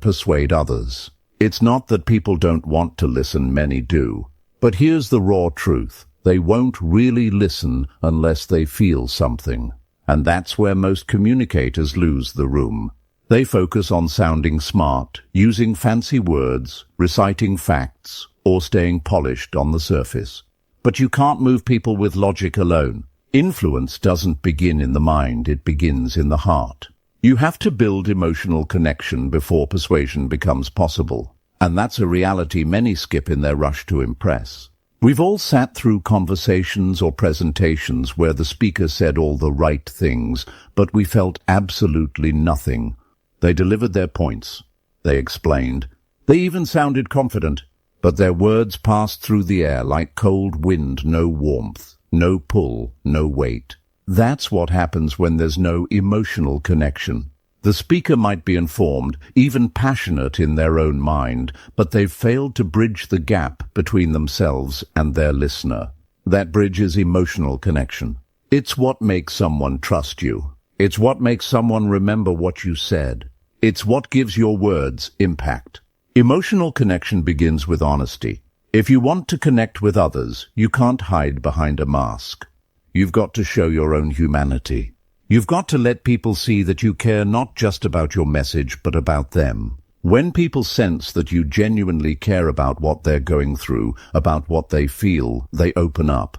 persuade others. It's not that people don't want to listen, many do. But here's the raw truth. They won't really listen unless they feel something. And that's where most communicators lose the room. They focus on sounding smart, using fancy words, reciting facts, or staying polished on the surface. But you can't move people with logic alone. Influence doesn't begin in the mind, it begins in the heart. You have to build emotional connection before persuasion becomes possible. And that's a reality many skip in their rush to impress. We've all sat through conversations or presentations where the speaker said all the right things, but we felt absolutely nothing. They delivered their points. They explained. They even sounded confident, but their words passed through the air like cold wind, no warmth, no pull, no weight. That's what happens when there's no emotional connection. The speaker might be informed, even passionate in their own mind, but they've failed to bridge the gap between themselves and their listener. That bridge is emotional connection. It's what makes someone trust you. It's what makes someone remember what you said. It's what gives your words impact. Emotional connection begins with honesty. If you want to connect with others, you can't hide behind a mask. You've got to show your own humanity. You've got to let people see that you care not just about your message, but about them. When people sense that you genuinely care about what they're going through, about what they feel, they open up.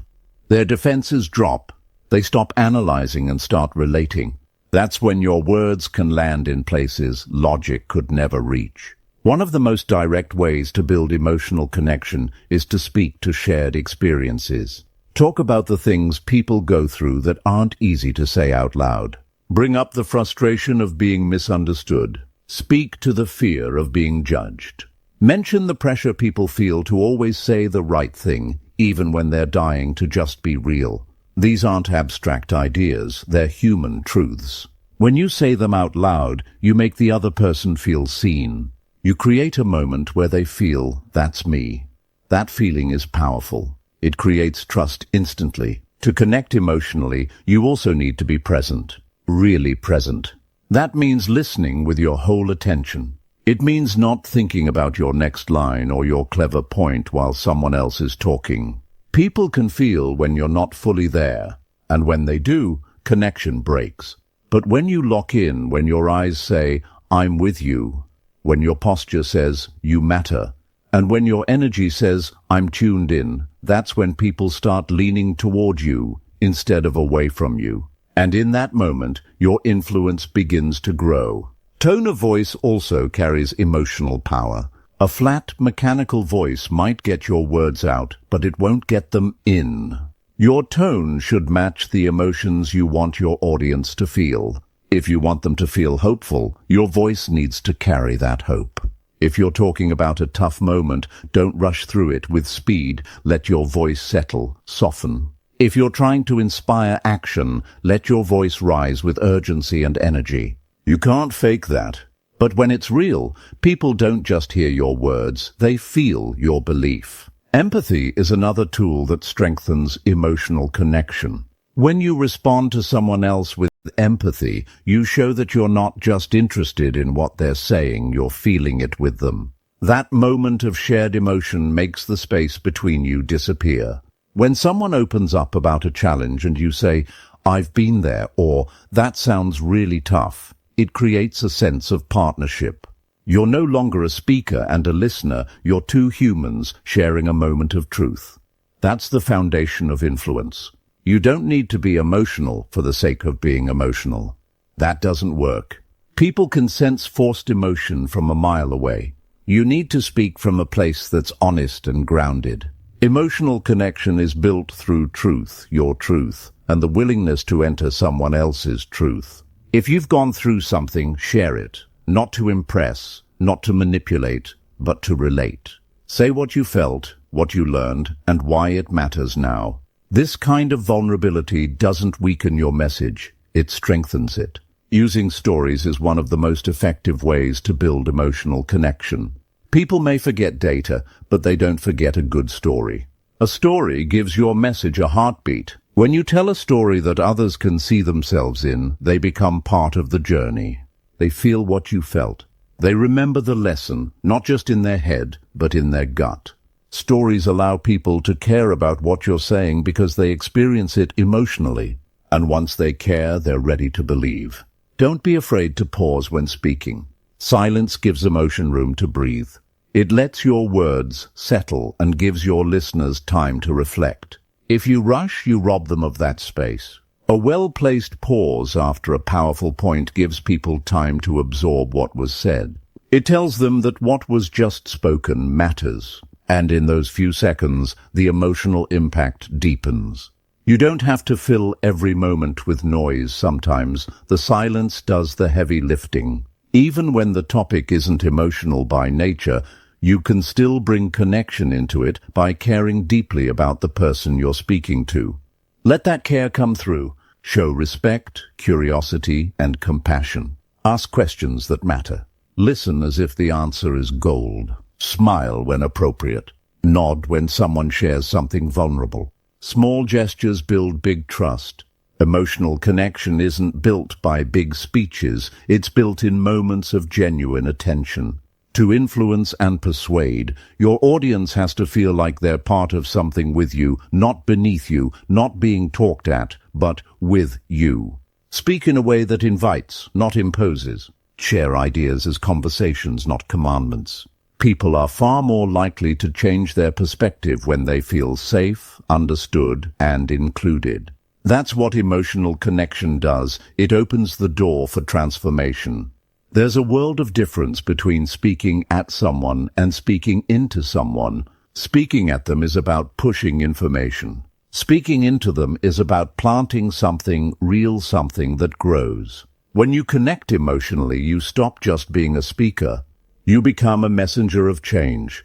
Their defenses drop. They stop analyzing and start relating. That's when your words can land in places logic could never reach. One of the most direct ways to build emotional connection is to speak to shared experiences. Talk about the things people go through that aren't easy to say out loud. Bring up the frustration of being misunderstood. Speak to the fear of being judged. Mention the pressure people feel to always say the right thing, even when they're dying to just be real. These aren't abstract ideas, they're human truths. When you say them out loud, you make the other person feel seen. You create a moment where they feel, that's me. That feeling is powerful. It creates trust instantly. To connect emotionally, you also need to be present. Really present. That means listening with your whole attention. It means not thinking about your next line or your clever point while someone else is talking. People can feel when you're not fully there, and when they do, connection breaks. But when you lock in, when your eyes say, I'm with you, when your posture says, you matter, and when your energy says, I'm tuned in, that's when people start leaning toward you instead of away from you. And in that moment, your influence begins to grow. Tone of voice also carries emotional power. A flat, mechanical voice might get your words out, but it won't get them in. Your tone should match the emotions you want your audience to feel. If you want them to feel hopeful, your voice needs to carry that hope. If you're talking about a tough moment, don't rush through it with speed. Let your voice settle, soften. If you're trying to inspire action, let your voice rise with urgency and energy. You can't fake that. But when it's real, people don't just hear your words, they feel your belief. Empathy is another tool that strengthens emotional connection. When you respond to someone else with empathy, you show that you're not just interested in what they're saying, you're feeling it with them. That moment of shared emotion makes the space between you disappear. When someone opens up about a challenge and you say, I've been there, or that sounds really tough, it creates a sense of partnership. You're no longer a speaker and a listener, you're two humans sharing a moment of truth. That's the foundation of influence. You don't need to be emotional for the sake of being emotional. That doesn't work. People can sense forced emotion from a mile away. You need to speak from a place that's honest and grounded. Emotional connection is built through truth, your truth, and the willingness to enter someone else's truth. If you've gone through something, share it. Not to impress, not to manipulate, but to relate. Say what you felt, what you learned, and why it matters now. This kind of vulnerability doesn't weaken your message, it strengthens it. Using stories is one of the most effective ways to build emotional connection. People may forget data, but they don't forget a good story. A story gives your message a heartbeat. When you tell a story that others can see themselves in, they become part of the journey. They feel what you felt. They remember the lesson, not just in their head, but in their gut. Stories allow people to care about what you're saying because they experience it emotionally. And once they care, they're ready to believe. Don't be afraid to pause when speaking. Silence gives emotion room to breathe. It lets your words settle and gives your listeners time to reflect. If you rush, you rob them of that space. A well-placed pause after a powerful point gives people time to absorb what was said. It tells them that what was just spoken matters, and in those few seconds, the emotional impact deepens. You don't have to fill every moment with noise sometimes. The silence does the heavy lifting. Even when the topic isn't emotional by nature, you can still bring connection into it by caring deeply about the person you're speaking to. Let that care come through. Show respect, curiosity, and compassion. Ask questions that matter. Listen as if the answer is gold. Smile when appropriate. Nod when someone shares something vulnerable. Small gestures build big trust. Emotional connection isn't built by big speeches, it's built in moments of genuine attention. To influence and persuade, your audience has to feel like they're part of something with you, not beneath you, not being talked at, but with you. Speak in a way that invites, not imposes. Share ideas as conversations, not commandments. People are far more likely to change their perspective when they feel safe, understood, and included. That's what emotional connection does. It opens the door for transformation. There's a world of difference between speaking at someone and speaking into someone. Speaking at them is about pushing information. Speaking into them is about planting something real, something that grows. When you connect emotionally, you stop just being a speaker. You become a messenger of change.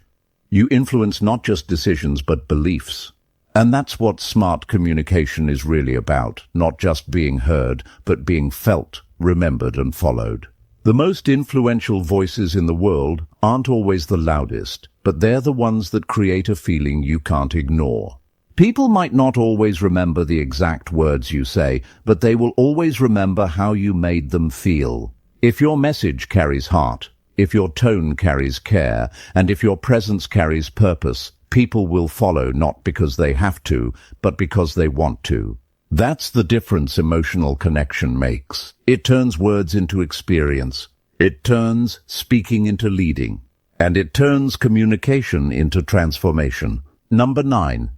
You influence not just decisions but beliefs. And that's what smart communication is really about, not just being heard, but being felt, remembered, and followed. The most influential voices in the world aren't always the loudest, but they're the ones that create a feeling you can't ignore. People might not always remember the exact words you say, but they will always remember how you made them feel. If your message carries heart, if your tone carries care, and if your presence carries purpose, people will follow not because they have to, but because they want to. That's the difference emotional connection makes. It turns words into experience. It turns speaking into leading. And it turns communication into transformation. Number 9.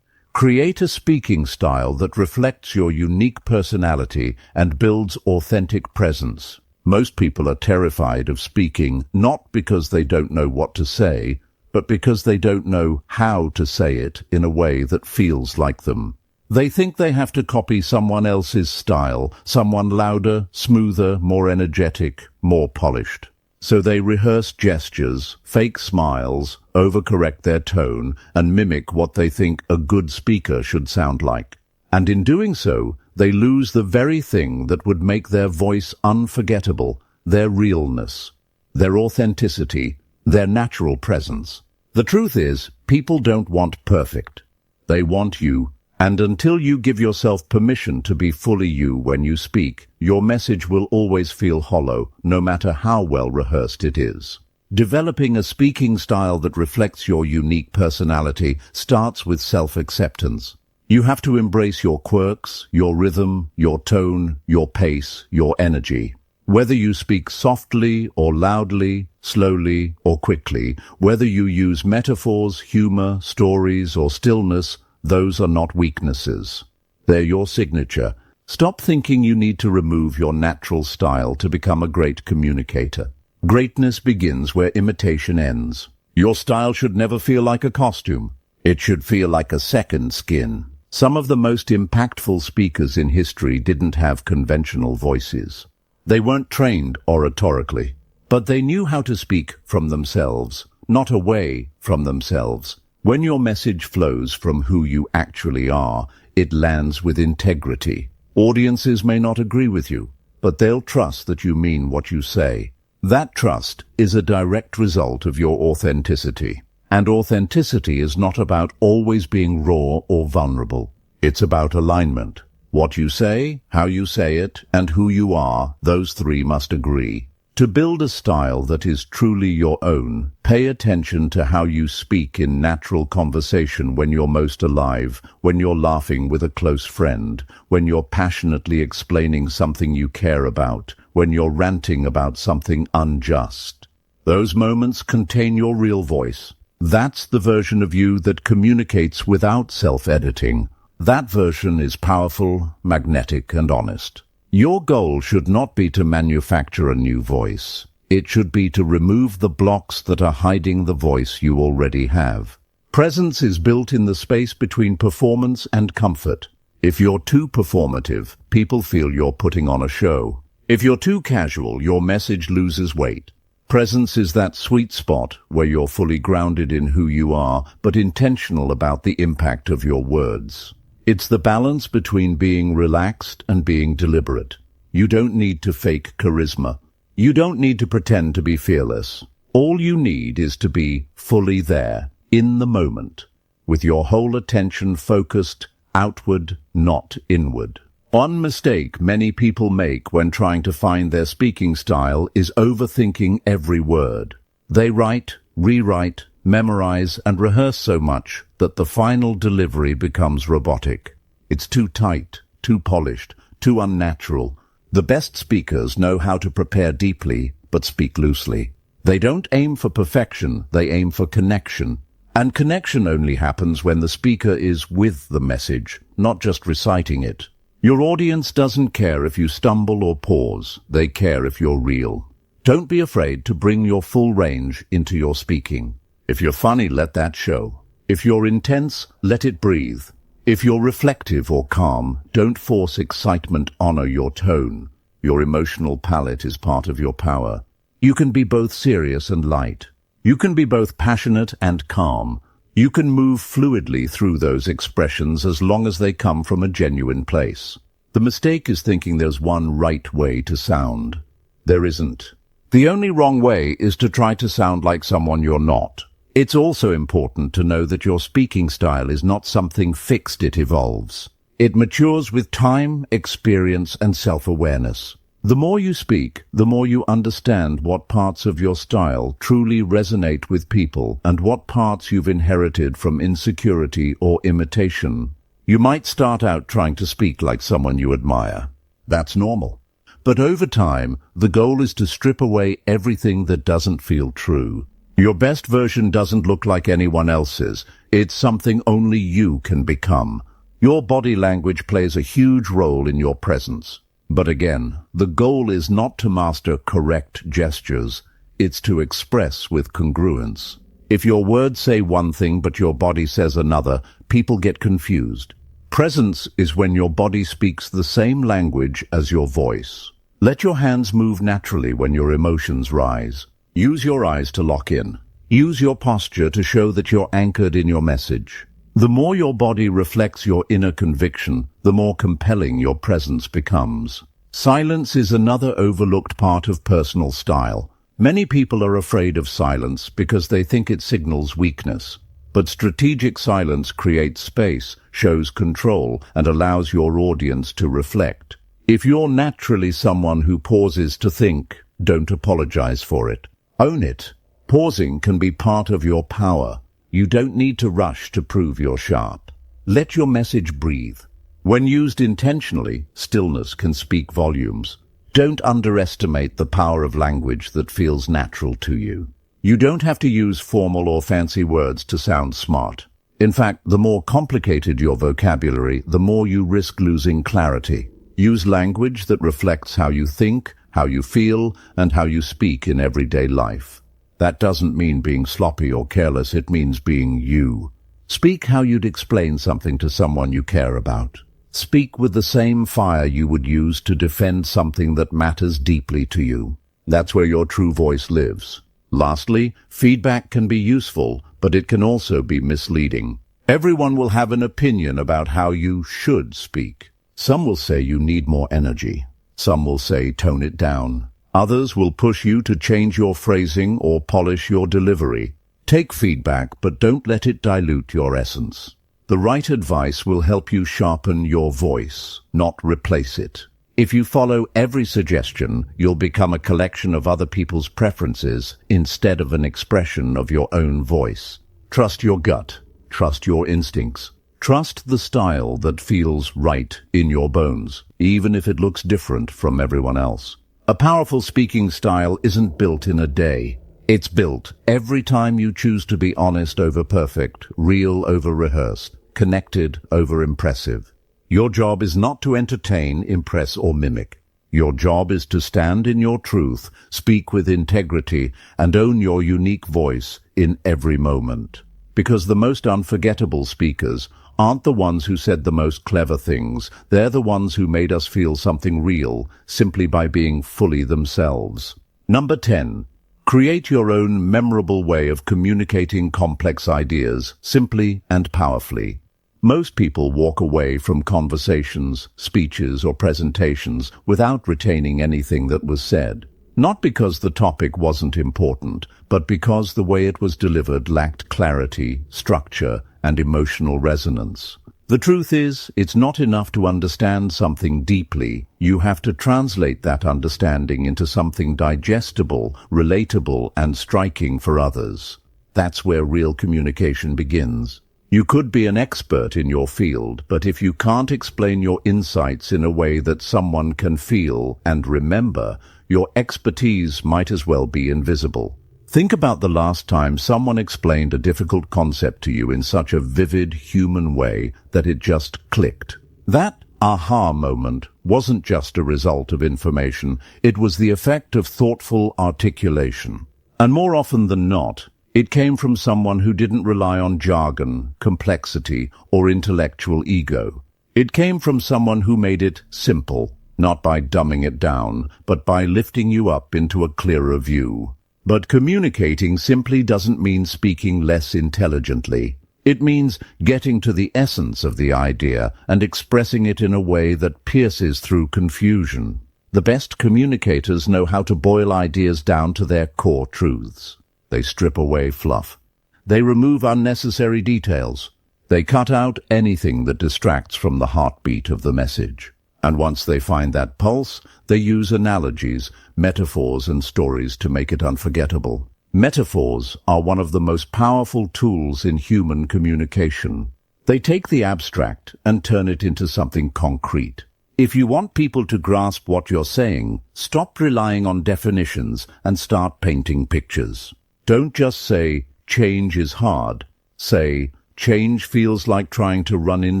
Create a speaking style that reflects your unique personality and builds authentic presence. Most people are terrified of speaking, not because they don't know what to say, but because they don't know how to say it in a way that feels like them. They think they have to copy someone else's style, someone louder, smoother, more energetic, more polished. So they rehearse gestures, fake smiles, overcorrect their tone, and mimic what they think a good speaker should sound like. And in doing so, they lose the very thing that would make their voice unforgettable, their realness, their authenticity, their natural presence. The truth is, people don't want perfect. They want you. And until you give yourself permission to be fully you when you speak, your message will always feel hollow, no matter how well rehearsed it is. Developing a speaking style that reflects your unique personality starts with self-acceptance. You have to embrace your quirks, your rhythm, your tone, your pace, your energy. Whether you speak softly or loudly, slowly or quickly, whether you use metaphors, humor, stories, or stillness, those are not weaknesses. They're your signature. Stop thinking you need to remove your natural style to become a great communicator. Greatness begins where imitation ends. Your style should never feel like a costume. It should feel like a second skin. Some of the most impactful speakers in history didn't have conventional voices. They weren't trained oratorically, but they knew how to speak from themselves, not away from themselves. When your message flows from who you actually are, it lands with integrity. Audiences may not agree with you, but they'll trust that you mean what you say. That trust is a direct result of your authenticity. And authenticity is not about always being raw or vulnerable. It's about alignment. What you say, how you say it, and who you are, those three must agree. To build a style that is truly your own, pay attention to how you speak in natural conversation when you're most alive, when you're laughing with a close friend, when you're passionately explaining something you care about, when you're ranting about something unjust. Those moments contain your real voice. That's the version of you that communicates without self-editing. That version is powerful, magnetic, and honest. Your goal should not be to manufacture a new voice. It should be to remove the blocks that are hiding the voice you already have. Presence is built in the space between performance and comfort. If you're too performative, people feel you're putting on a show. If you're too casual, your message loses weight. Presence is that sweet spot where you're fully grounded in who you are, but intentional about the impact of your words. It's the balance between being relaxed and being deliberate. You don't need to fake charisma. You don't need to pretend to be fearless. All you need is to be fully there, in the moment, with your whole attention focused outward, not inward. One mistake many people make when trying to find their speaking style is overthinking every word. They write, rewrite, memorize, and rehearse so much that the final delivery becomes robotic. It's too tight, too polished, too unnatural. The best speakers know how to prepare deeply, but speak loosely. They don't aim for perfection, they aim for connection. And connection only happens when the speaker is with the message, not just reciting it. Your audience doesn't care if you stumble or pause, they care if you're real. Don't be afraid to bring your full range into your speaking. If you're funny, let that show. If you're intense, let it breathe. If you're reflective or calm, don't force excitement, honor your tone. Your emotional palette is part of your power. You can be both serious and light. You can be both passionate and calm. You can move fluidly through those expressions as long as they come from a genuine place. The mistake is thinking there's one right way to sound. There isn't. The only wrong way is to try to sound like someone you're not. It's also important to know that your speaking style is not something fixed, it evolves. It matures with time, experience, and self-awareness. The more you speak, the more you understand what parts of your style truly resonate with people and what parts you've inherited from insecurity or imitation. You might start out trying to speak like someone you admire. That's normal. But over time, the goal is to strip away everything that doesn't feel true. Your best version doesn't look like anyone else's. It's something only you can become. Your body language plays a huge role in your presence. But again, the goal is not to master correct gestures. It's to express with congruence. If your words say one thing but your body says another, people get confused. Presence is when your body speaks the same language as your voice. Let your hands move naturally when your emotions rise. Use your eyes to lock in. Use your posture to show that you're anchored in your message. The more your body reflects your inner conviction, the more compelling your presence becomes. Silence is another overlooked part of personal style. Many people are afraid of silence because they think it signals weakness. But strategic silence creates space, shows control, and allows your audience to reflect. If you're naturally someone who pauses to think, don't apologize for it. Own it. Pausing can be part of your power. You don't need to rush to prove you're sharp. Let your message breathe. When used intentionally, stillness can speak volumes. Don't underestimate the power of language that feels natural to you. You don't have to use formal or fancy words to sound smart. In fact, the more complicated your vocabulary, the more you risk losing clarity. Use language that reflects how you think, how you feel, and how you speak in everyday life. That doesn't mean being sloppy or careless, it means being you. Speak how you'd explain something to someone you care about. Speak with the same fire you would use to defend something that matters deeply to you. That's where your true voice lives. Lastly, feedback can be useful, but it can also be misleading. Everyone will have an opinion about how you should speak. Some will say you need more energy. Some will say tone it down. Others will push you to change your phrasing or polish your delivery. Take feedback, but don't let it dilute your essence. The right advice will help you sharpen your voice, not replace it. If you follow every suggestion, you'll become a collection of other people's preferences instead of an expression of your own voice. Trust your gut. Trust your instincts. Trust the style that feels right in your bones, even if it looks different from everyone else. A powerful speaking style isn't built in a day. It's built every time you choose to be honest over perfect, real over rehearsed, connected over impressive. Your job is not to entertain, impress, or mimic. Your job is to stand in your truth, speak with integrity, and own your unique voice in every moment. Because the most unforgettable speakers aren't the ones who said the most clever things. They're the ones who made us feel something real simply by being fully themselves. Number 10. Create your own memorable way of communicating complex ideas simply and powerfully. Most people walk away from conversations, speeches, or presentations without retaining anything that was said. Not because the topic wasn't important, but because the way it was delivered lacked clarity, structure, and emotional resonance. The truth is, it's not enough to understand something deeply. You have to translate that understanding into something digestible, relatable, and striking for others. That's where real communication begins. You could be an expert in your field, but if you can't explain your insights in a way that someone can feel and remember, your expertise might as well be invisible. Think about the last time someone explained a difficult concept to you in such a vivid, human way that it just clicked. That aha moment wasn't just a result of information, it was the effect of thoughtful articulation. And more often than not, it came from someone who didn't rely on jargon, complexity, or intellectual ego. It came from someone who made it simple, not by dumbing it down, but by lifting you up into a clearer view. But communicating simply doesn't mean speaking less intelligently. It means getting to the essence of the idea and expressing it in a way that pierces through confusion. The best communicators know how to boil ideas down to their core truths. They strip away fluff. They remove unnecessary details. They cut out anything that distracts from the heartbeat of the message. And once they find that pulse, they use analogies, metaphors, and stories to make it unforgettable. Metaphors are one of the most powerful tools in human communication. They take the abstract and turn it into something concrete. If you want people to grasp what you're saying, stop relying on definitions and start painting pictures. Don't just say, change is hard. Say, change feels like trying to run in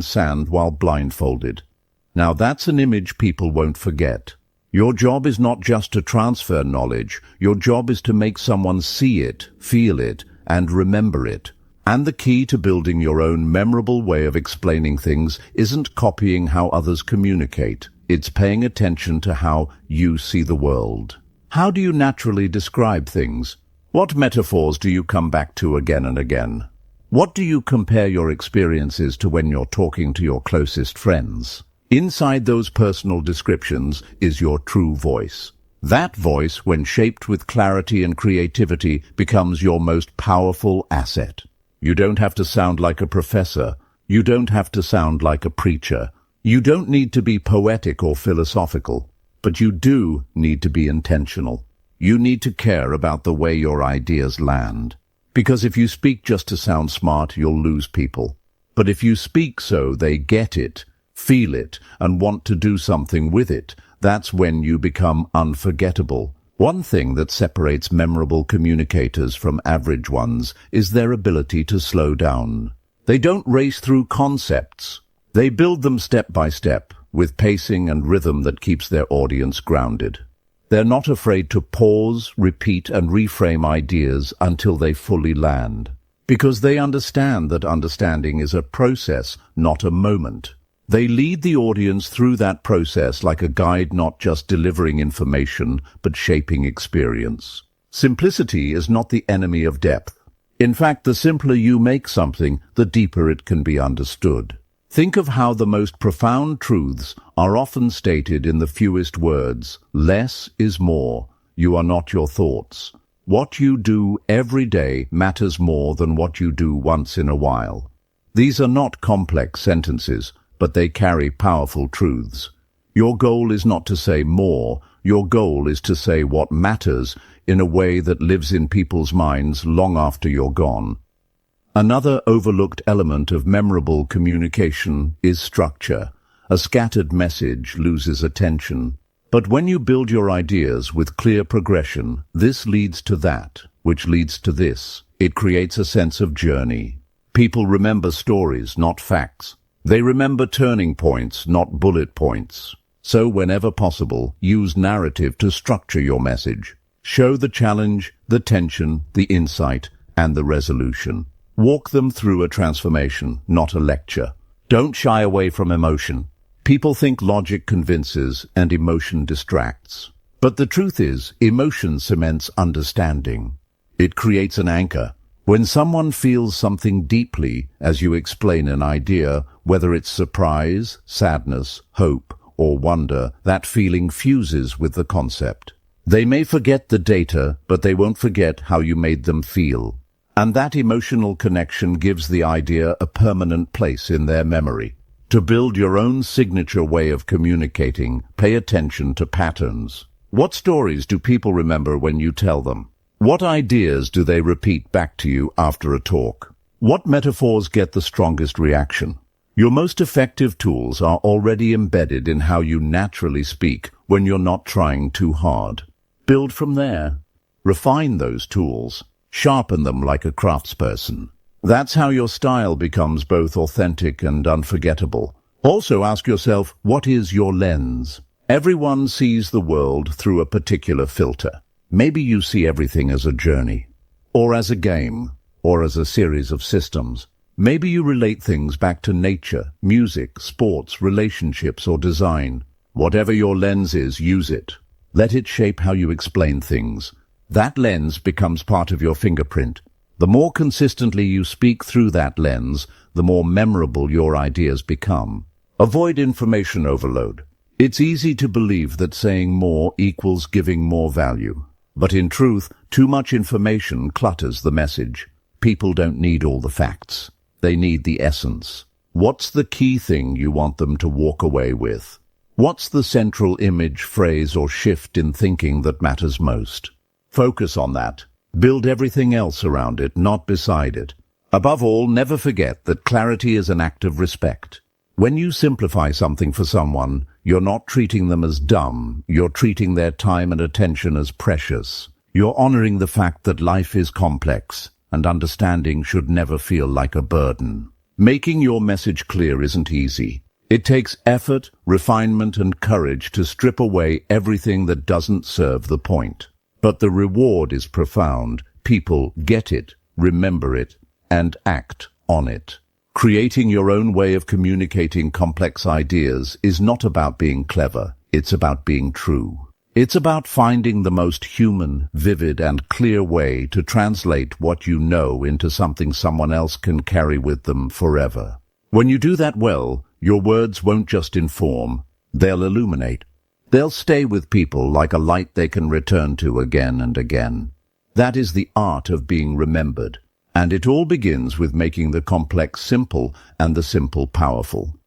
sand while blindfolded. Now that's an image people won't forget. Your job is not just to transfer knowledge. Your job is to make someone see it, feel it, and remember it. And the key to building your own memorable way of explaining things isn't copying how others communicate. It's paying attention to how you see the world. How do you naturally describe things? What metaphors do you come back to again and again? What do you compare your experiences to when you're talking to your closest friends? Inside those personal descriptions is your true voice. That voice, when shaped with clarity and creativity, becomes your most powerful asset. You don't have to sound like a professor. You don't have to sound like a preacher. You don't need to be poetic or philosophical, but you do need to be intentional. You need to care about the way your ideas land. Because if you speak just to sound smart, you'll lose people. But if you speak so they get it, feel it, and want to do something with it, that's when you become unforgettable. One thing that separates memorable communicators from average ones is their ability to slow down. They don't race through concepts. They build them step by step, with pacing and rhythm that keeps their audience grounded. They're not afraid to pause, repeat, and reframe ideas until they fully land, because they understand that understanding is a process, not a moment. They lead the audience through that process like a guide, not just delivering information, but shaping experience. Simplicity is not the enemy of depth. In fact, the simpler you make something, the deeper it can be understood. Think of how the most profound truths are often stated in the fewest words. Less is more. You are not your thoughts. What you do every day matters more than what you do once in a while. These are not complex sentences, but they carry powerful truths. Your goal is not to say more. Your goal is to say what matters in a way that lives in people's minds long after you're gone. Another overlooked element of memorable communication is structure. A scattered message loses attention. But when you build your ideas with clear progression, this leads to that, which leads to this. It creates a sense of journey. People remember stories, not facts. They remember turning points, not bullet points. So whenever possible, use narrative to structure your message. Show the challenge, the tension, the insight, and the resolution. Walk them through a transformation, not a lecture. Don't shy away from emotion. People think logic convinces and emotion distracts. But the truth is, emotion cements understanding. It creates an anchor. When someone feels something deeply as you explain an idea, whether it's surprise, sadness, hope, or wonder, that feeling fuses with the concept. They may forget the data, but they won't forget how you made them feel. And that emotional connection gives the idea a permanent place in their memory. To build your own signature way of communicating, pay attention to patterns. What stories do people remember when you tell them? What ideas do they repeat back to you after a talk? What metaphors get the strongest reaction? Your most effective tools are already embedded in how you naturally speak when you're not trying too hard. Build from there. Refine those tools. Sharpen them like a craftsperson. That's how your style becomes both authentic and unforgettable. Also ask yourself, what is your lens? Everyone sees the world through a particular filter. Maybe you see everything as a journey, or as a game, or as a series of systems. Maybe you relate things back to nature, music, sports, relationships, or design. Whatever your lens is, use it. Let it shape how you explain things. That lens becomes part of your fingerprint. The more consistently you speak through that lens, the more memorable your ideas become. Avoid information overload. It's easy to believe that saying more equals giving more value. But in truth, too much information clutters the message. People don't need all the facts. They need the essence. What's the key thing you want them to walk away with? What's the central image, phrase, or shift in thinking that matters most? Focus on that. Build everything else around it, not beside it. Above all, never forget that clarity is an act of respect. When you simplify something for someone, you're not treating them as dumb. You're treating their time and attention as precious. You're honoring the fact that life is complex, and understanding should never feel like a burden. Making your message clear isn't easy. It takes effort, refinement, and courage to strip away everything that doesn't serve the point. But the reward is profound. People get it, remember it, and act on it. Creating your own way of communicating complex ideas is not about being clever. It's about being true. It's about finding the most human, vivid, and clear way to translate what you know into something someone else can carry with them forever. When you do that well, your words won't just inform, they'll illuminate. They'll stay with people like a light they can return to again and again. That is the art of being remembered, and it all begins with making the complex simple and the simple powerful.